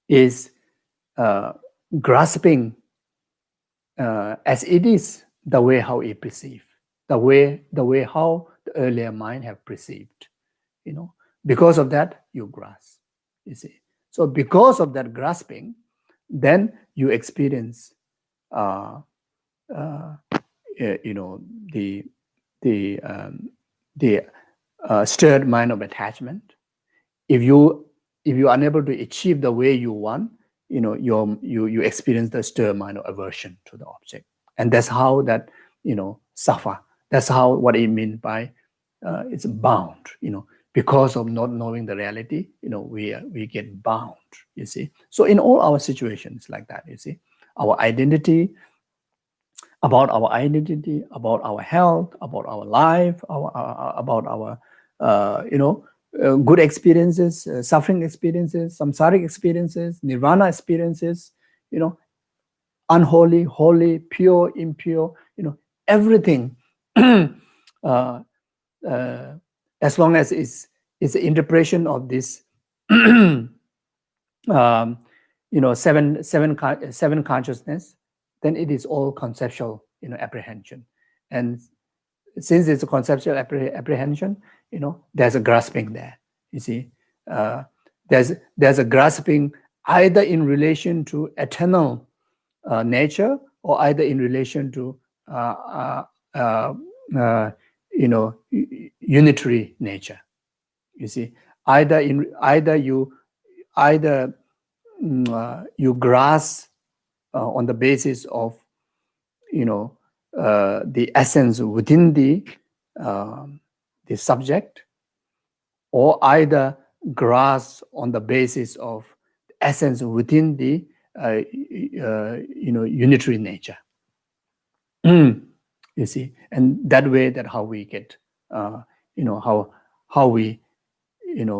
is grasping as it is the way how it perceive, the way how the earlier mind have perceived. Because of that you grasp. You see, so because of that grasping, then you experience the stirred mind of attachment. If you are unable to achieve the way you want, you experience the stirred mind of aversion to the object, and that's how that suffer. That's how what it means by it's bound. Because of not knowing the reality, we get bound. You see, so in all our situations like that, you see, our identity, about our health, about our life, about our good experiences, suffering experiences, samsaric experiences, nirvana experiences, unholy, holy, pure, impure, everything. As long as it's the interpretation of this seven consciousness, then it is all conceptual, apprehension. And since it's a conceptual apprehension, there's a grasping there. You see, there's a grasping either in relation to eternal nature, or either in relation to unitary nature. You see, either you grasp on the basis of the essence within the subject, or either grasp on the basis of essence within the unitary nature. You see, and that way, that how we get how we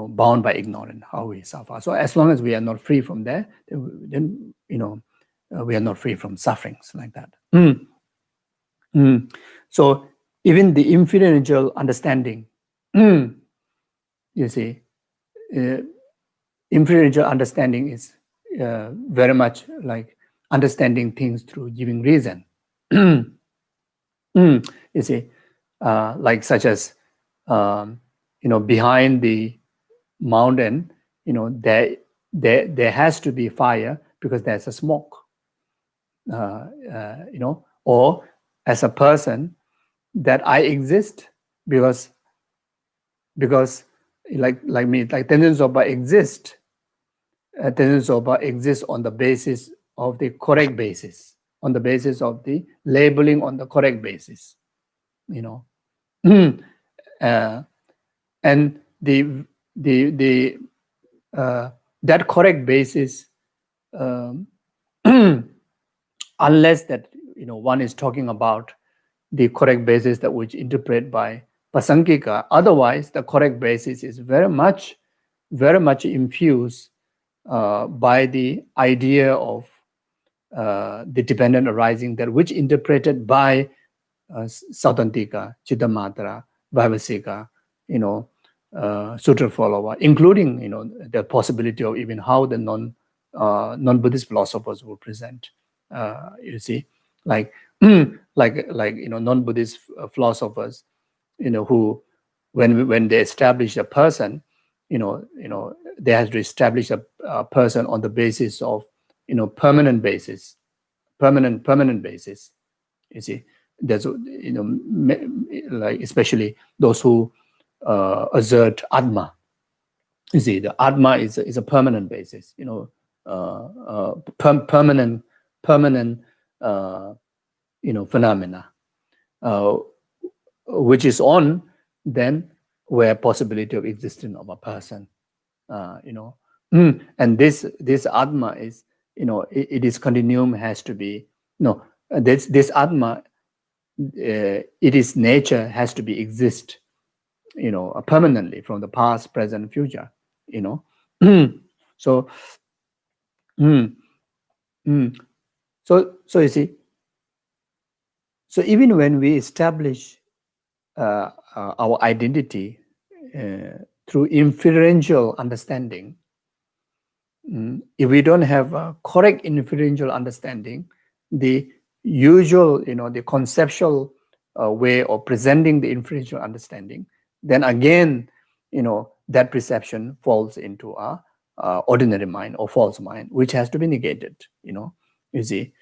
bound by ignorance, how we suffer. So as long as we are not free from there, then we are not free from sufferings like that. So even the inferential understanding, you see, inferential understanding is very much like understanding things through giving reason. You see, like such as behind the mountain, there has to be fire because there's a smoke. Or as a person, that I exist because like me, like Tenzin Zopa exists. Tenzin Zopa exists on the basis of the correct basis, on the basis of the labeling on the correct basis, and the that correct basis, unless that one is talking about the correct basis that which interpret by Pasankika, otherwise the correct basis is very much infused by the idea of the dependent arising, that which interpreted by Sautantika, Chittamatra, Vaibhasika, sutra follower, including the possibility of even how the non-Buddhist philosophers will present. You see, like non-Buddhist philosophers, who when they establish a person, they have to establish a person on the basis of permanent basis. You see, there's like especially those who assert Atma. You see, the Atma is a permanent basis. Permanent phenomena, which is on then where possibility of existence of a person. And this Atma is it is continuum, has to be this Atma, it is nature, has to be exist permanently from the past, present, future. So so you see, so even when we establish our identity through inferential understanding, if we don't have a correct inferential understanding, the usual, the conceptual way of presenting the inferential understanding, then again, that perception falls into a ordinary mind or false mind, which has to be negated. You see.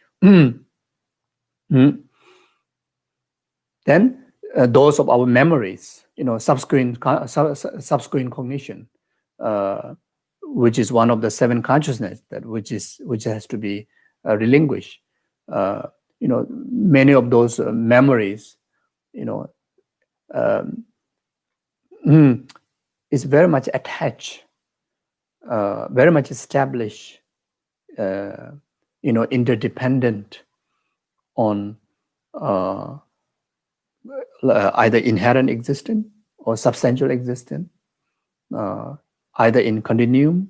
Then those of our memories, subsequent cognition, which is one of the seven consciousness which has to be relinquished. Many of those memories, is very much attached, very much established, interdependent on either inherent existence or substantial existence, either in continuum,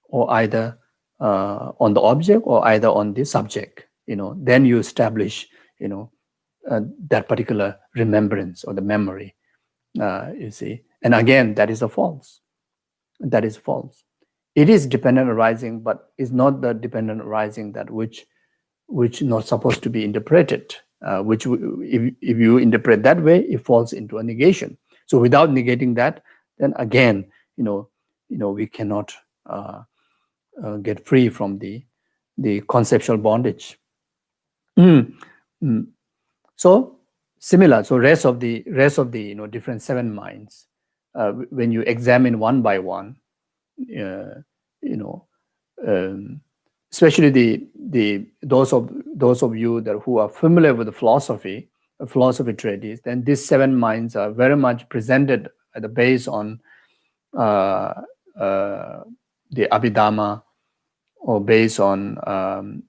or either on the object, or either on the subject. Then you establish that particular remembrance or the memory. You see, and again, that is a false. That is false. it is dependent arising, but is not the dependent arising that which not supposed to be interpreted. If you interpret that way, it falls into a negation. So without negating that, then again, we cannot get free from the conceptual bondage. So similar. So rest of the different seven minds, when you examine one by one, especially those of you who are familiar with the philosophy treatise, then these seven minds are very much presented at the base on the Abhidhamma, or based on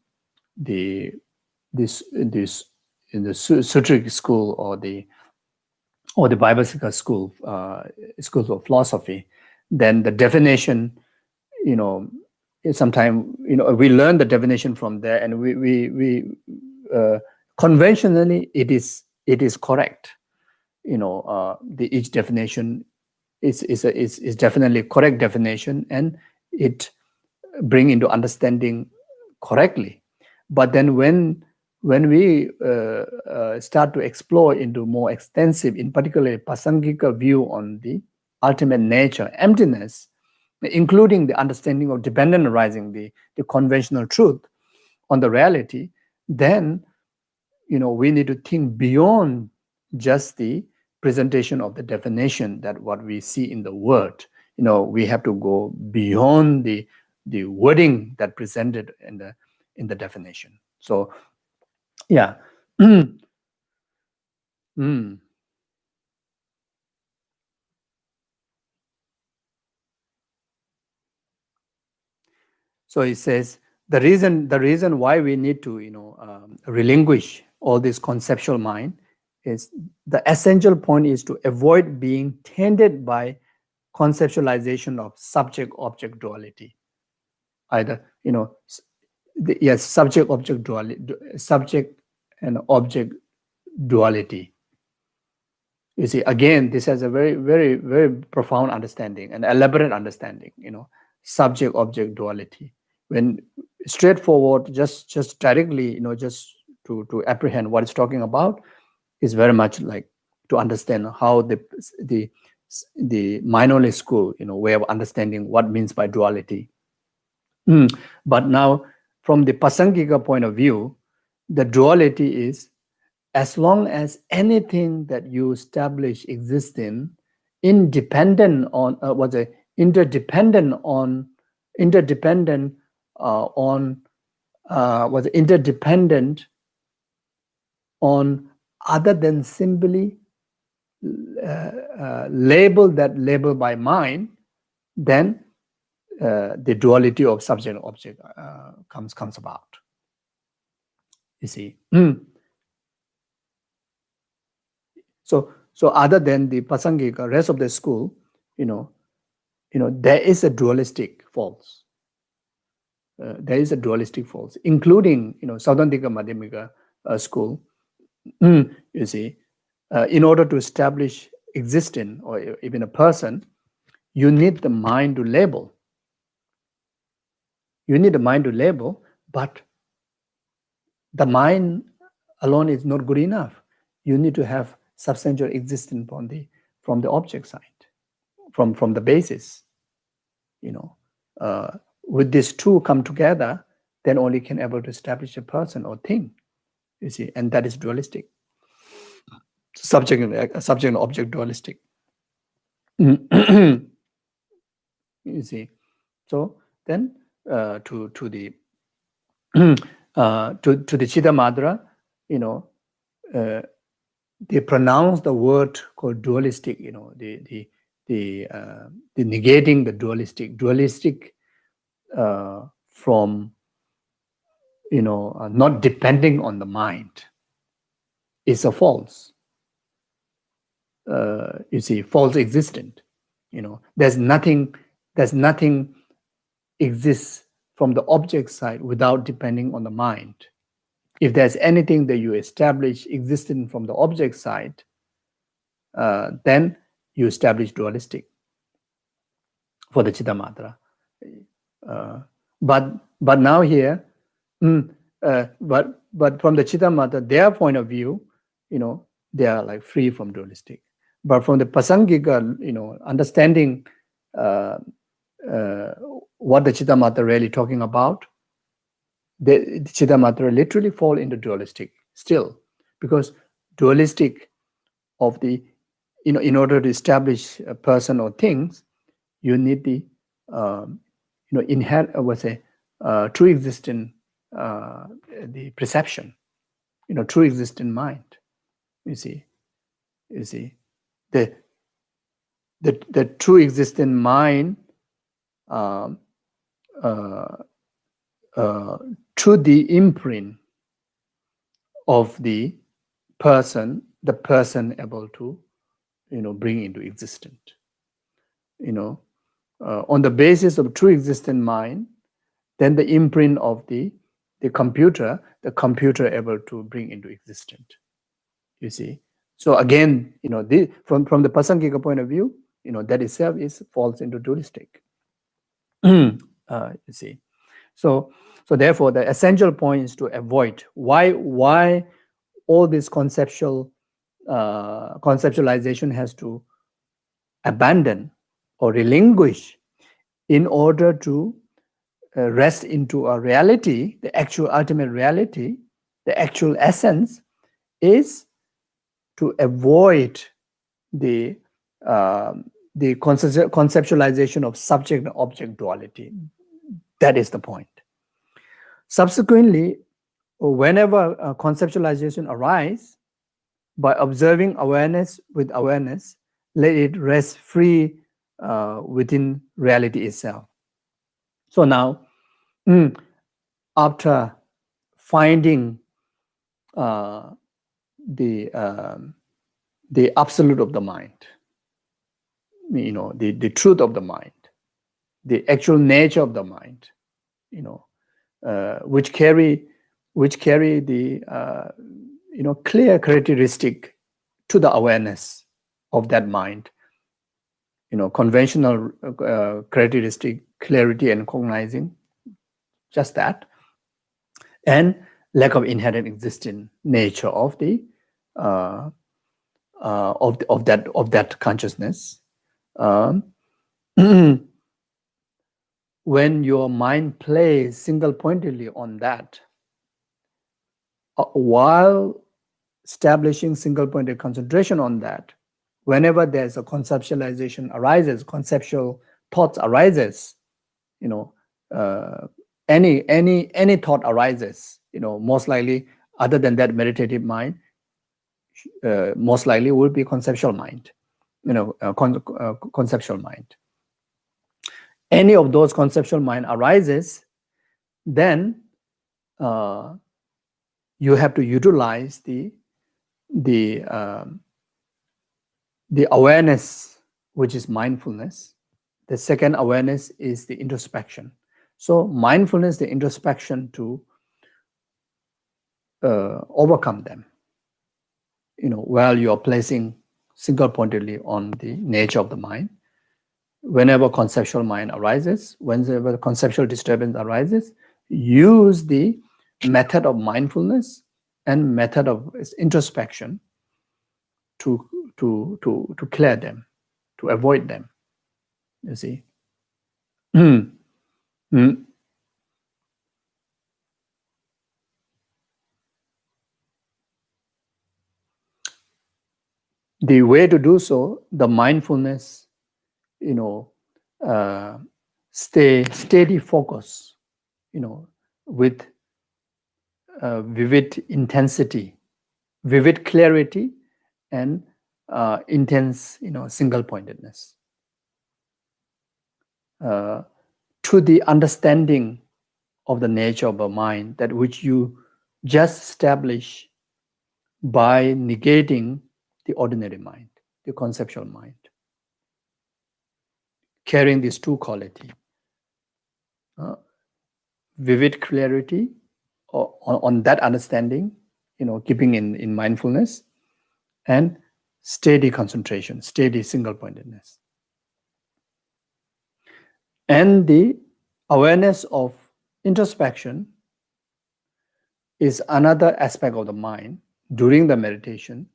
this in the Sutric school, or the Vaibhasika school, schools of philosophy. Then the definition, sometimes we learn the definition from there, and we conventionally it is correct. Each definition is definitely correct definition, and it bring into understanding correctly. But then when we start to explore into more extensive, in particular Pasangika view on the ultimate nature, emptiness, including the understanding of dependent arising, the conventional truth on the reality, then we need to think beyond just the presentation of the definition that what we see in the word. We have to go beyond the wording that presented in the definition. So yeah. So he says the reason why we need to relinquish all this conceptual mind is the essential point is to avoid being tainted by conceptualization of subject-object duality. Either subject-object duality, subject and object duality. You see, again, this has a very, very, very profound understanding, an elaborate understanding. Subject-object duality. When straightforward, just directly, just to apprehend what it's talking about, is very much like to understand how the minorly school, way of understanding what means by duality. But now, from the Pasangika point of view, the duality is, as long as anything that you establish existing independent on interdependent on other than simply label by mind, then the duality of subject and object comes about. You see. So other than the Pasangika, rest of the school, there is a dualistic force. There is a dualistic force, including Sautrantika Madhyamika school. You see, in order to establish existence or even a person, you need the mind to label. You need the mind to label, but the mind alone is not good enough. You need to have substantial existence from the object side, from the basis. With these two come together, then only can able to establish a person or thing. You see, and that is dualistic. Subject and object dualistic. You see, so then to the Chitta Madra, they pronounce the word called dualistic. The negating the dualistic from not depending on the mind is a false. You see, false existent. There's nothing exists from the object side without depending on the mind. If there's anything that you establish existing from the object side, then you establish dualistic for the Chitta Madra. But now here, but from the Chittamata, their point of view, they are like free from dualistic. But from the Pasangika, understanding what the Chittamata really talking about, the Chittamata literally fall into dualistic still, because dualistic of the, in order to establish a person or things, you need the inherent, true existing, the perception, true existing mind. You see, the true existing mind, through the imprint of the person able to, bring into existence. On the basis of true existing mind, then the imprint of the computer able to bring into existence. You see. So again, from the Pasangika point of view, that itself falls into dualistic. You see. So therefore, the essential point is to avoid why all this conceptualization has to abandon or relinquish in order to rest into a reality, the actual ultimate reality, the actual essence, is to avoid the conceptualization of subject and object duality. That is the point. Subsequently, whenever a conceptualization arises, by observing awareness with awareness, let it rest free within reality itself. So now, after finding the absolute of the mind, the truth of the mind, the actual nature of the mind, which carry the clear characteristic to the awareness of that mind, conventional characteristic, clarity and cognizing, just that, and lack of inherent existing nature of the of that consciousness. When your mind plays single-pointedly on that, while establishing single-pointed concentration on that, whenever there's a conceptualization arises, conceptual thoughts arises, any thought arises, most likely, other than that meditative mind, most likely will be conceptual mind, conceptual mind. Any of those conceptual mind arises, then you have to utilize the awareness, which is mindfulness. The second awareness is the introspection. So mindfulness, the introspection to overcome them. While you are placing single-pointedly on the nature of the mind, whenever conceptual mind arises, whenever the conceptual disturbance arises, use the method of mindfulness and method of introspection to clear them, to avoid them. You see. The way to do so, the mindfulness, stay steady focus, with vivid intensity, vivid clarity, and intense, single-pointedness. To the understanding of the nature of a mind, that which you just establish by negating the ordinary mind, the conceptual mind, carrying these two qualities, vivid clarity on that understanding, keeping in mindfulness, and steady concentration, steady single-pointedness. And the awareness of introspection is another aspect of the mind during the meditation.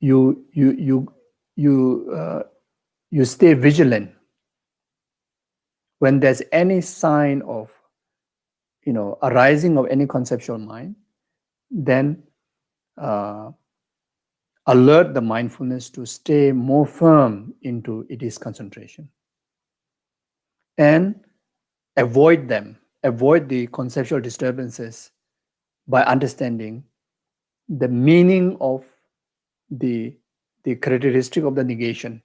You stay vigilant when there's any sign of arising of any conceptual mind. Then alert the mindfulness to stay more firm into its concentration and avoid the conceptual disturbances by understanding the meaning of the characteristic of the negation.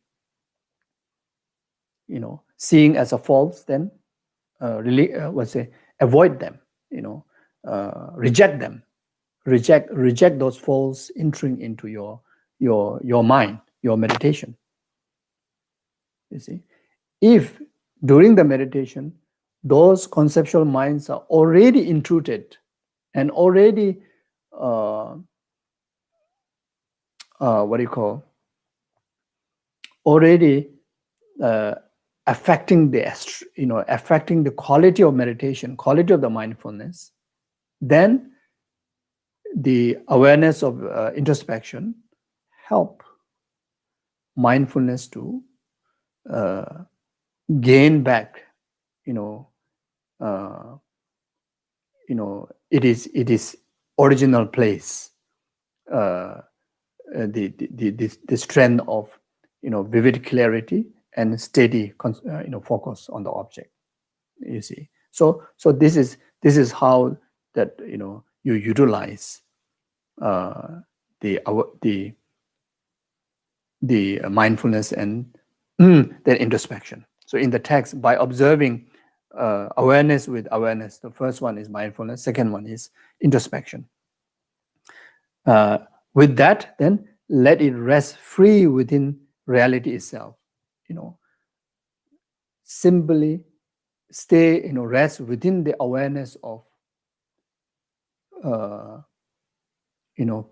Seeing as a false, then really avoid them. Reject them. Reject those false entering into your mind, your meditation. You see, if during the meditation those conceptual minds are already intruded and already affecting the quality of meditation, quality of the mindfulness, then the awareness of introspection help mindfulness to gain back it is original place, the strength of vivid clarity and steady focus on the object. You see, so this is how that you utilize the mindfulness and then introspection. So in the text, by observing awareness with awareness, the first one is mindfulness, second one is introspection. With that, then let it rest free within reality itself. Simply stay, rest within the awareness of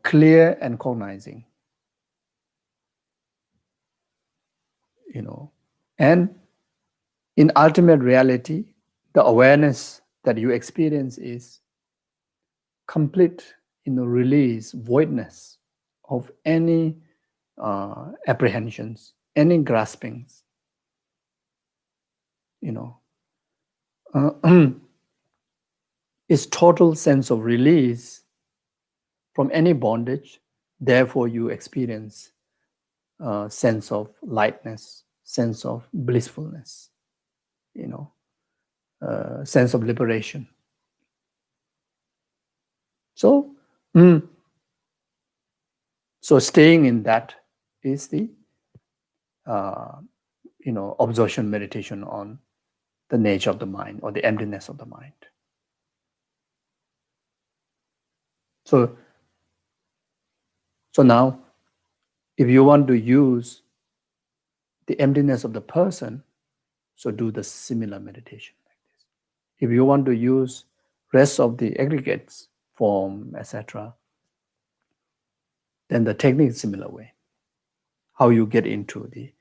clear and cognizing. And in ultimate reality, the awareness that you experience is complete, release, voidness of any apprehensions, any graspings. It's total sense of release from any bondage. Therefore, you experience sense of lightness, sense of blissfulness, sense of liberation. So staying in that is the absorption meditation on the nature of the mind or the emptiness of the mind. So now, if you want to use the emptiness of the person, so do the similar meditation like this. If you want to use rest of the aggregates, form, etc., then the technique is similar way. How you get into the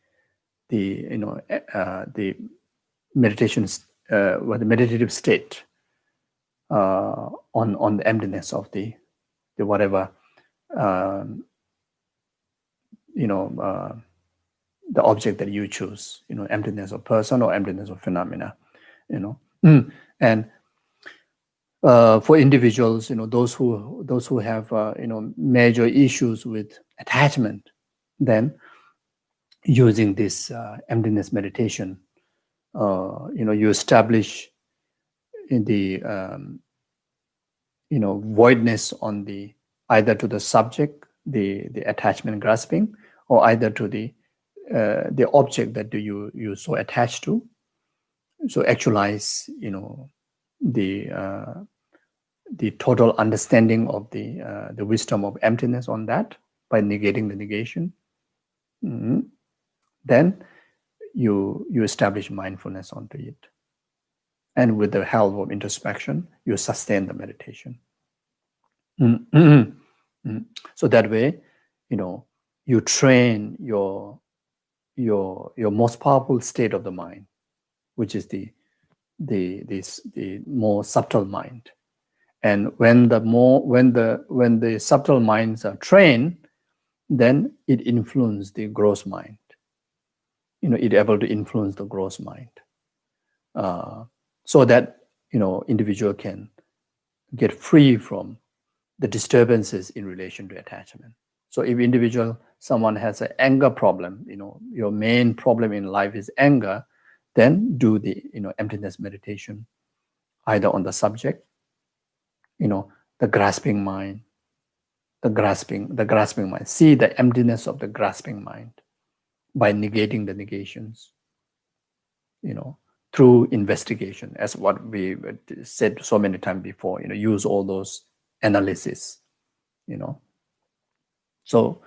meditation, the meditative state on the emptiness of the whatever the object that you choose, emptiness of person or emptiness of phenomena, and for individuals, those who have major issues with attachment, then using this emptiness meditation, you establish in the voidness on the either to the subject, the attachment grasping, or either to the object that you so attached to. So actualize the total understanding of the wisdom of emptiness on that by negating the negation. Then you establish mindfulness onto it, and with the help of introspection, you sustain the meditation. So that way, you train your most powerful state of the mind, which is the more subtle mind. And when the subtle minds are trained, then it influences the gross mind. It able to influence the gross mind, so that individual can get free from the disturbances in relation to attachment. So if someone has an anger problem, your main problem in life is anger, then do the emptiness meditation, either on the subject, the grasping mind, the grasping mind. See the emptiness of the grasping mind by negating the negations, through investigation, as what we said so many times before. Use all those analysis, so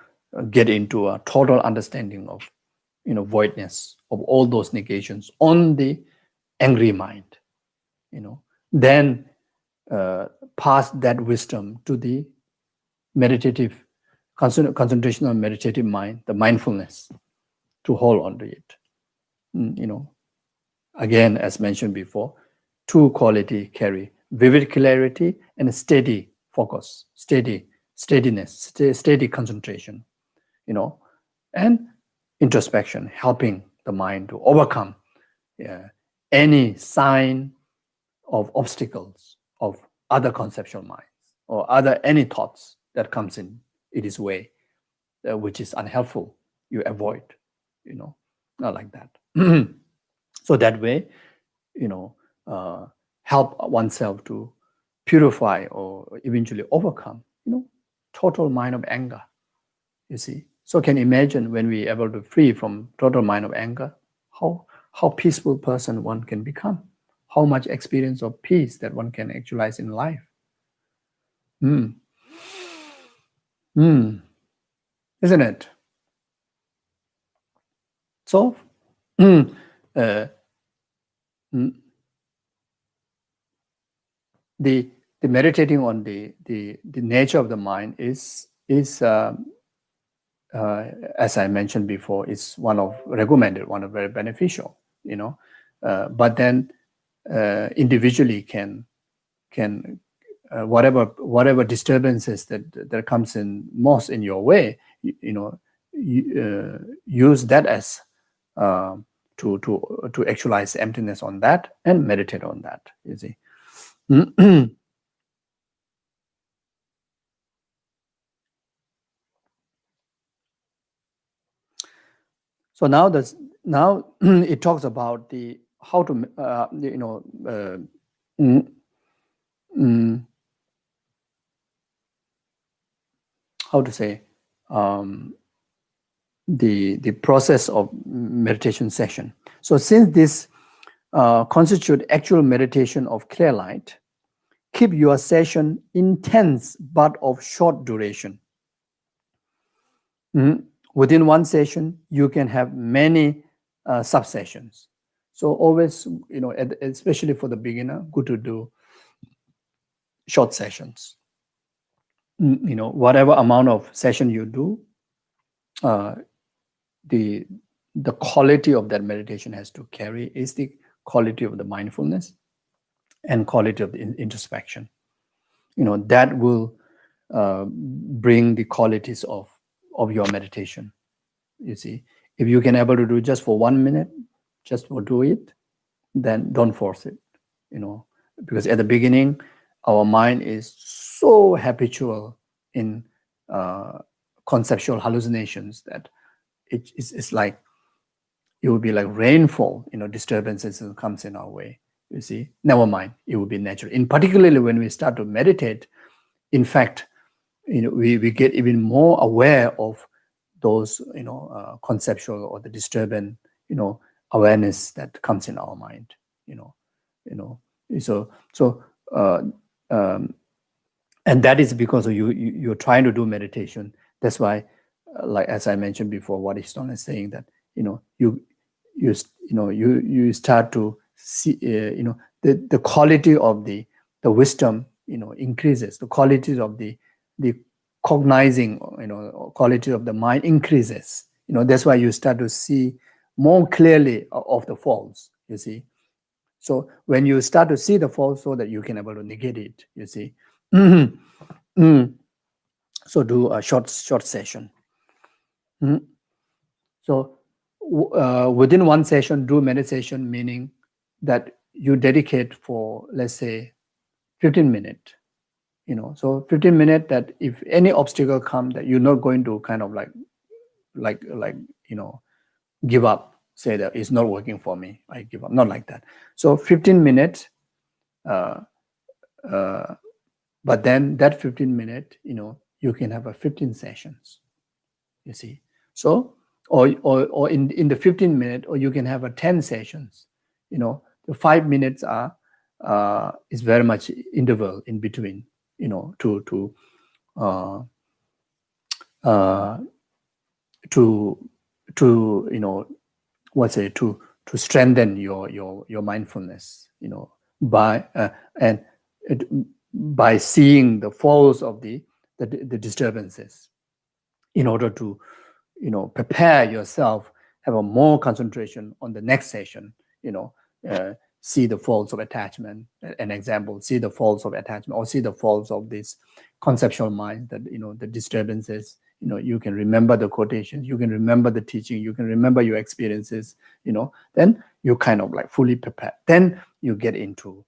get into a total understanding of voidness of all those negations on the angry mind, then pass that wisdom to the meditative concentration on meditative mind, the mindfulness, to hold on to it. Again, as mentioned before, two quality carry: vivid clarity and steady focus, steadiness, steady concentration, and introspection, helping the mind to overcome any sign of obstacles of other conceptual minds or any thoughts that comes in its way, which is unhelpful. You avoid, not like that. So that way, help oneself to purify or eventually overcome, total mind of anger. You see, so can imagine when we are able to free from total mind of anger, how peaceful person one can become, how much experience of peace that one can actualize in life. Isn't it? So, the meditating on the nature of the mind is as I mentioned before, is one of recommended, one of very beneficial, but then individually can whatever disturbances that comes in most in your way, use that as to actualize emptiness on that and meditate on that. You see. So now it talks about the how to how to say the process of meditation session. So since this constitute actual meditation of clear light, keep your session intense but of short duration. Within one session, you can have many sub-sessions. So always, especially for the beginner, good to do short sessions. Whatever amount of session you do, the quality of that meditation has to carry is the quality of the mindfulness and quality of the introspection. That will bring the qualities of your meditation. You see, if you can able to do just for 1 minute, just for do it, then don't force it. Because at the beginning, our mind is so habitual in conceptual hallucinations that it's like it will be like rainfall. Disturbances comes in our way. You see, never mind, it will be natural. In particularly when we start to meditate, in fact, we get even more aware of those conceptual or the disturbance awareness that comes in our mind. And that is because you're trying to do meditation. That's why, like as I mentioned before, what Easton is saying, that you start to see the quality of the wisdom increases, the quality of the cognizing quality of the mind increases. That's why you start to see more clearly of the false, you see. So when you start to see the false, so that you can able to negate it, you see. So do a short session. So within one session, do meditation, meaning that you dedicate for, let's say, 15 minutes. So 15 minutes, that if any obstacle come, that you're not going to kind of like give up, say that it's not working for me, I give up. Not like that. So 15 minutes, but then that 15 minutes, you can have a 15 sessions, you see. So or in the 15 minutes, or you can have a 10 sessions. The 5 minutes is very much interval in between, to to strengthen your mindfulness, by and by seeing the falls of the disturbances, in order to prepare yourself, have a more concentration on the next session. See the faults of attachment. An example: see the faults of attachment, or see the faults of this conceptual mind, that the disturbances. You can remember the quotations, you can remember the teaching, you can remember your experiences. Then you kind of like fully prepare. Then you get into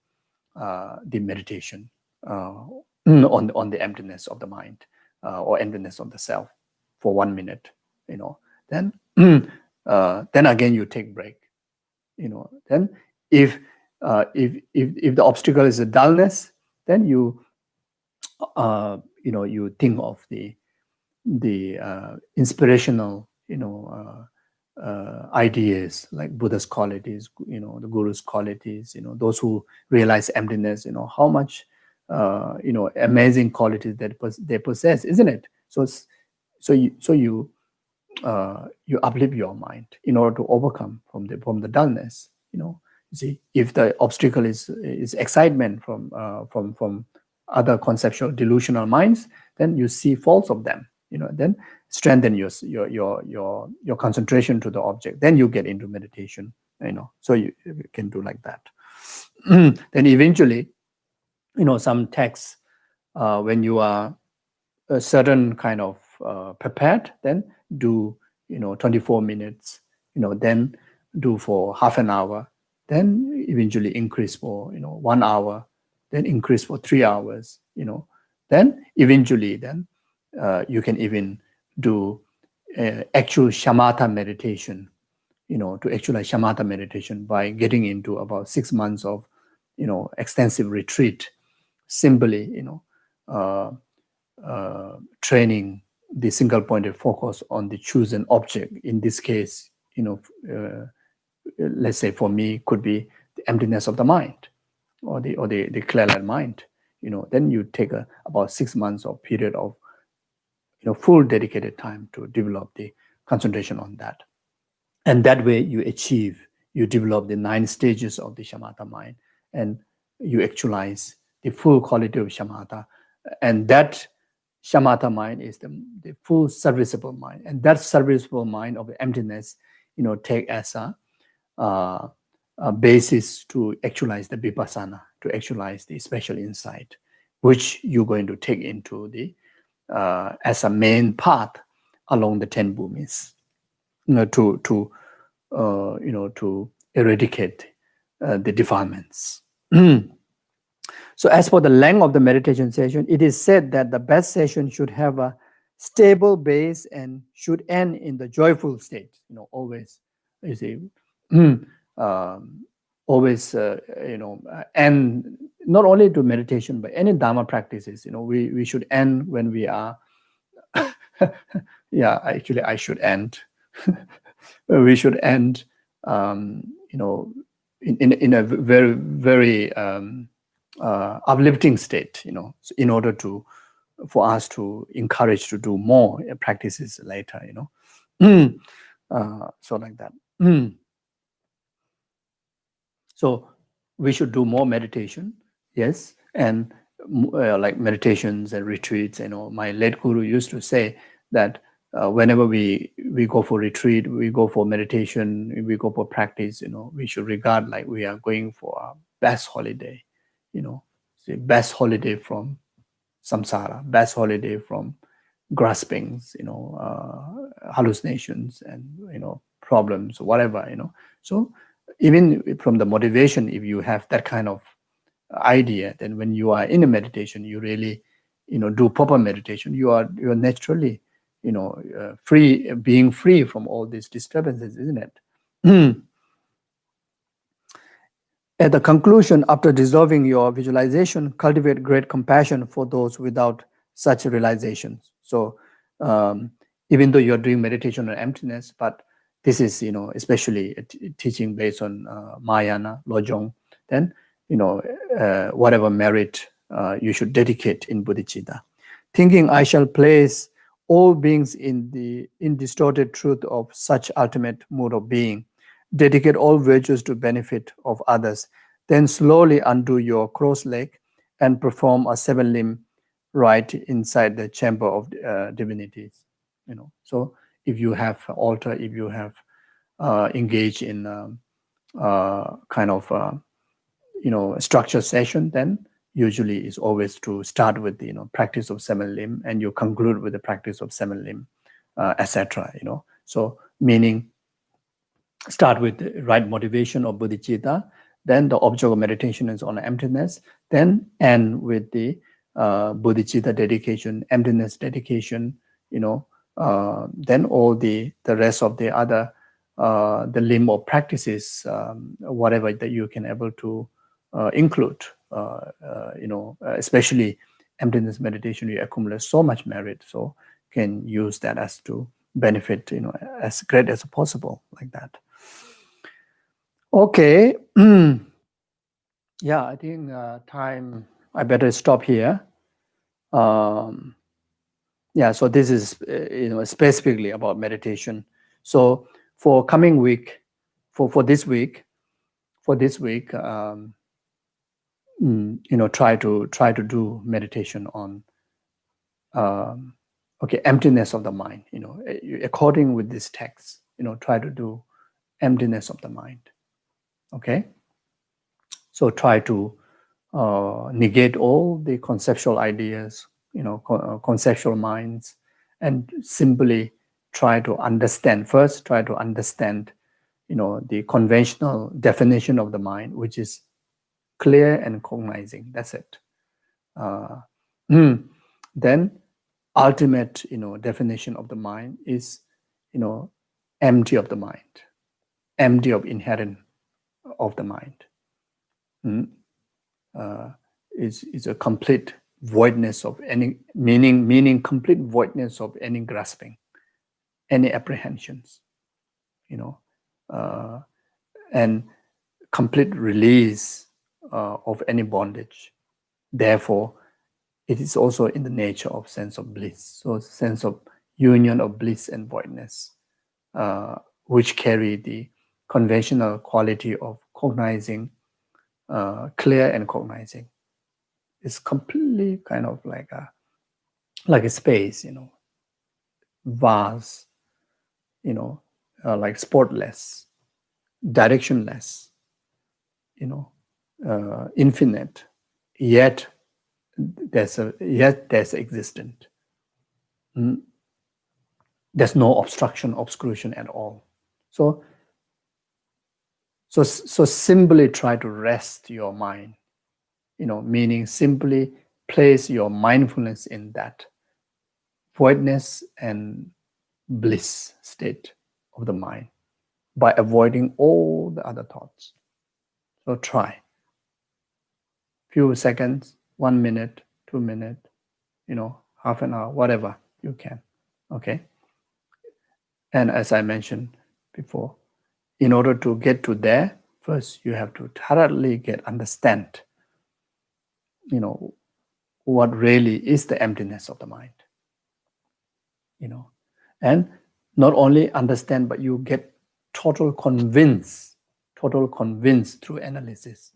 the meditation on the emptiness of the mind, or emptiness of the self, for 1 minute. Then then again you take break. Then if the obstacle is a dullness, then you think of the inspirational ideas, like Buddha's qualities, the Guru's qualities, those who realize emptiness, how much amazing qualities that they possess, isn't it? So you uplift your mind in order to overcome from the dullness. You see, if the obstacle is excitement from other conceptual delusional minds, then you see faults of them. Then strengthen your concentration to the object. Then you get into meditation. So you can do like that. Then eventually, some texts, when you are a certain kind of prepared, then do 24 minutes, then do for half an hour, then eventually increase for 1 hour, then increase for 3 hours, then eventually you can even do actual shamatha meditation, to actualize shamatha meditation by getting into about 6 months of extensive retreat, simply training the single pointed focus on the chosen object. In this case, let's say for me, could be the emptiness of the mind, or the clear-light mind. Then you take about 6 months of period of full dedicated time to develop the concentration on that. And that way you develop the 9 stages of the shamatha mind, and you actualize the full quality of shamatha. And that shamatha mind is the full serviceable mind. And that serviceable mind of the emptiness, take as a basis to actualize the vipassana, to actualize the special insight, which you're going to take into the as a main path along the 10 bhumis, to eradicate the defilements. So as for the length of the meditation session, it is said that the best session should have a stable base and should end in the joyful state. Always, you see, always, end not only to meditation, but any Dharma practices. We should end when we are. Yeah, actually, I should end. We should end, in a very, very uplifting state, in order for us to encourage to do more practices later, so like that. So we should do more meditation, yes, and like meditations and retreats. My late guru used to say that whenever we go for retreat, we go for meditation, we go for practice, we should regard like we are going for our best holiday, the best holiday from samsara, best holiday from graspings, hallucinations and, problems, whatever, So even from the motivation, if you have that kind of idea, then when you are in a meditation, you really, do proper meditation, you're naturally, being free from all these disturbances, isn't it? At the conclusion, after dissolving your visualization, cultivate great compassion for those without such realizations. So even though you're doing meditation on emptiness, but this is, especially teaching based on Mahayana, Lojong, then, whatever merit you should dedicate in bodhicitta. Thinking I shall place all beings in the indistorted truth of such ultimate mode of being, dedicate all virtues to benefit of others, then slowly undo your cross leg and perform a 7-limb rite inside the chamber of divinities. So if you have altar, if you have engaged in kind of structured session, then usually it's always to start with the practice of 7-limb, and you conclude with the practice of 7-limb, etc. So meaning start with the right motivation of bodhicitta, then the object of meditation is on emptiness, then end with the bodhicitta dedication, emptiness dedication, then all the rest of the other the limb of practices, whatever that you can able to include, especially emptiness meditation, you accumulate so much merit, so can use that as to benefit, as great as possible, like that. Okay. Yeah, I think time, I better stop here. Yeah, so this is, specifically about meditation. So for coming week, for this week, try to do meditation on, emptiness of the mind. According with this text, try to do emptiness of the mind. Okay, so try to negate all the conceptual ideas, conceptual minds, and simply try to understand. First, try to understand, the conventional definition of the mind, which is clear and cognizing. That's it. Then, ultimate, definition of the mind is, empty of the mind, empty of inherent of the mind. Is a complete voidness of any meaning complete voidness of any grasping, any apprehensions, and complete release of any bondage. Therefore, it is also in the nature of sense of bliss. So sense of union of bliss and voidness, which carry the conventional quality of cognizing, clear and cognizing. It's completely kind of like a space, vast, like sportless, directionless, infinite, yet there's existent. There's no obstruction at all. So simply try to rest your mind, meaning simply place your mindfulness in that voidness and bliss state of the mind by avoiding all the other thoughts. So try. Few seconds, 1 minute, 2 minutes, half an hour, whatever you can. Okay. And as I mentioned before, in order to get to there, first you have to thoroughly understand, what really is the emptiness of the mind. And not only understand, but you get total convinced through analysis,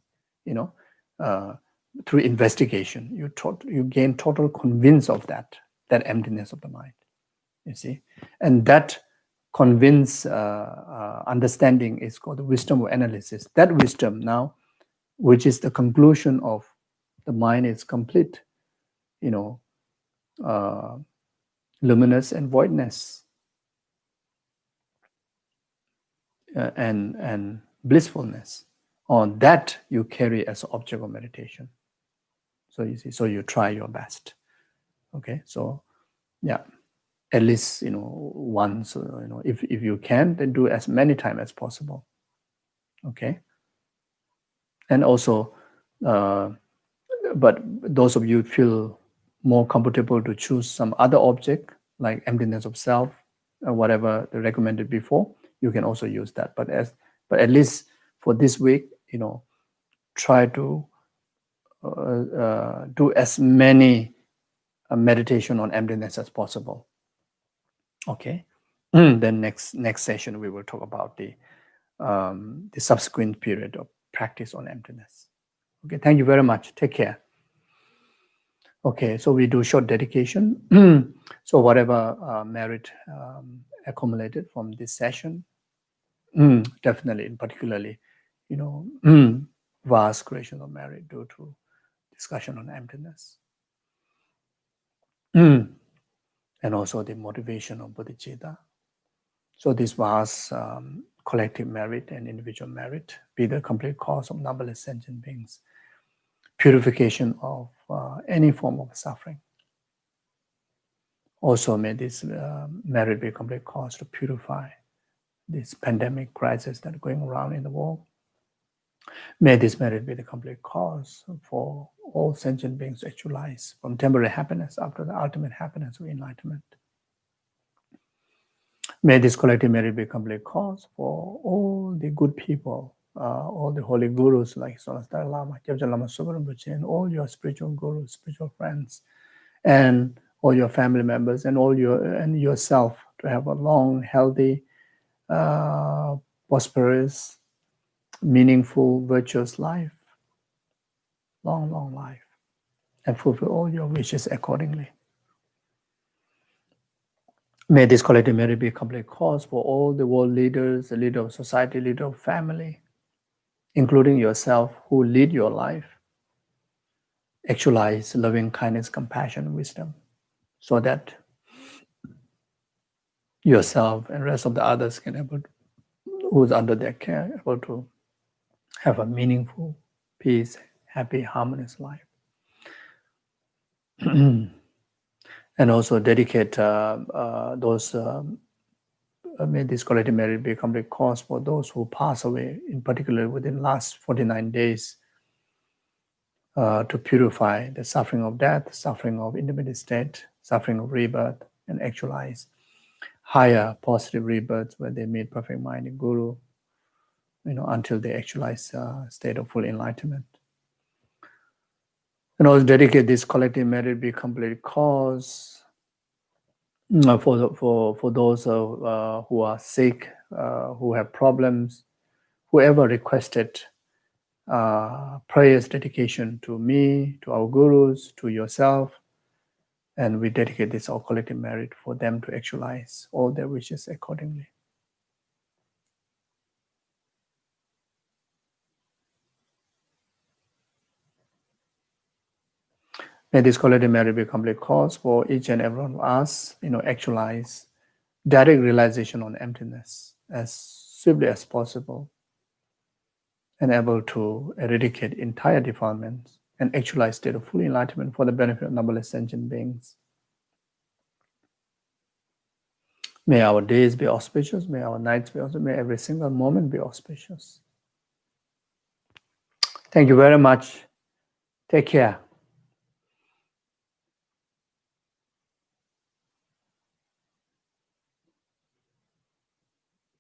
through investigation. You gain total convinced of that emptiness of the mind, you see. And that convinced understanding is called the wisdom of analysis. That wisdom now, which is the conclusion of the mind is complete, luminous and voidness, and blissfulness. On that you carry as object of meditation. So you see, so you try your best. Okay, so yeah, at least once, if you can, then do as many times as possible. Okay, and also, but those of you feel more comfortable to choose some other object like emptiness of self or whatever recommended before, you can also use that. But at least for this week, try to do as many meditation on emptiness as possible. Okay. Then next session we will talk about the subsequent period of practice on emptiness. Okay, thank you very much. Take care. Okay, so we do short dedication. So whatever merit accumulated from this session, definitely, and particularly, vast creation of merit due to discussion on emptiness. And also the motivation of bodhicitta. So this vast collective merit and individual merit be the complete cause of numberless sentient beings, purification of any form of suffering. Also may this merit be a complete cause to purify this pandemic crisis that is going around in the world. May this merit be the complete cause for all sentient beings to actualize from temporary happiness after the ultimate happiness of enlightenment. May this collective merit be a complete cause for all the good people, all the holy gurus like Sonastar Lama, Kyabjan Lama Sobarambuchi, and all your spiritual gurus, spiritual friends, and all your family members, and and yourself to have a long, healthy, prosperous, meaningful, virtuous life, long life, and fulfill all your wishes accordingly. May this collective merit be a complete cause for all the world leaders, the leader of society, leader of family, including yourself, who lead your life, actualize loving kindness, compassion, wisdom, so that yourself and rest of the others can able to, who's under their care, able to have a meaningful, peace, happy, harmonious life. And also dedicate those, may this collective merit be a complete cause for those who pass away, in particular within the last 49 days, to purify the suffering of death, suffering of intermediate state, suffering of rebirth, and actualize higher positive rebirths where they meet perfect mind and guru, until they actualize state of full enlightenment. And also dedicate this collective merit be complete cause for those who are sick, who have problems, whoever requested prayers dedication to me, to our gurus, to yourself, and we dedicate this all collective merit for them to actualize all their wishes accordingly. May this collective merit be a complete cause for each and every one of us, actualize direct realization on emptiness as swiftly as possible, and able to eradicate entire defilements and actualize state of full enlightenment for the benefit of numberless sentient beings. May our days be auspicious, may our nights be auspicious, may every single moment be auspicious. Thank you very much. Take care.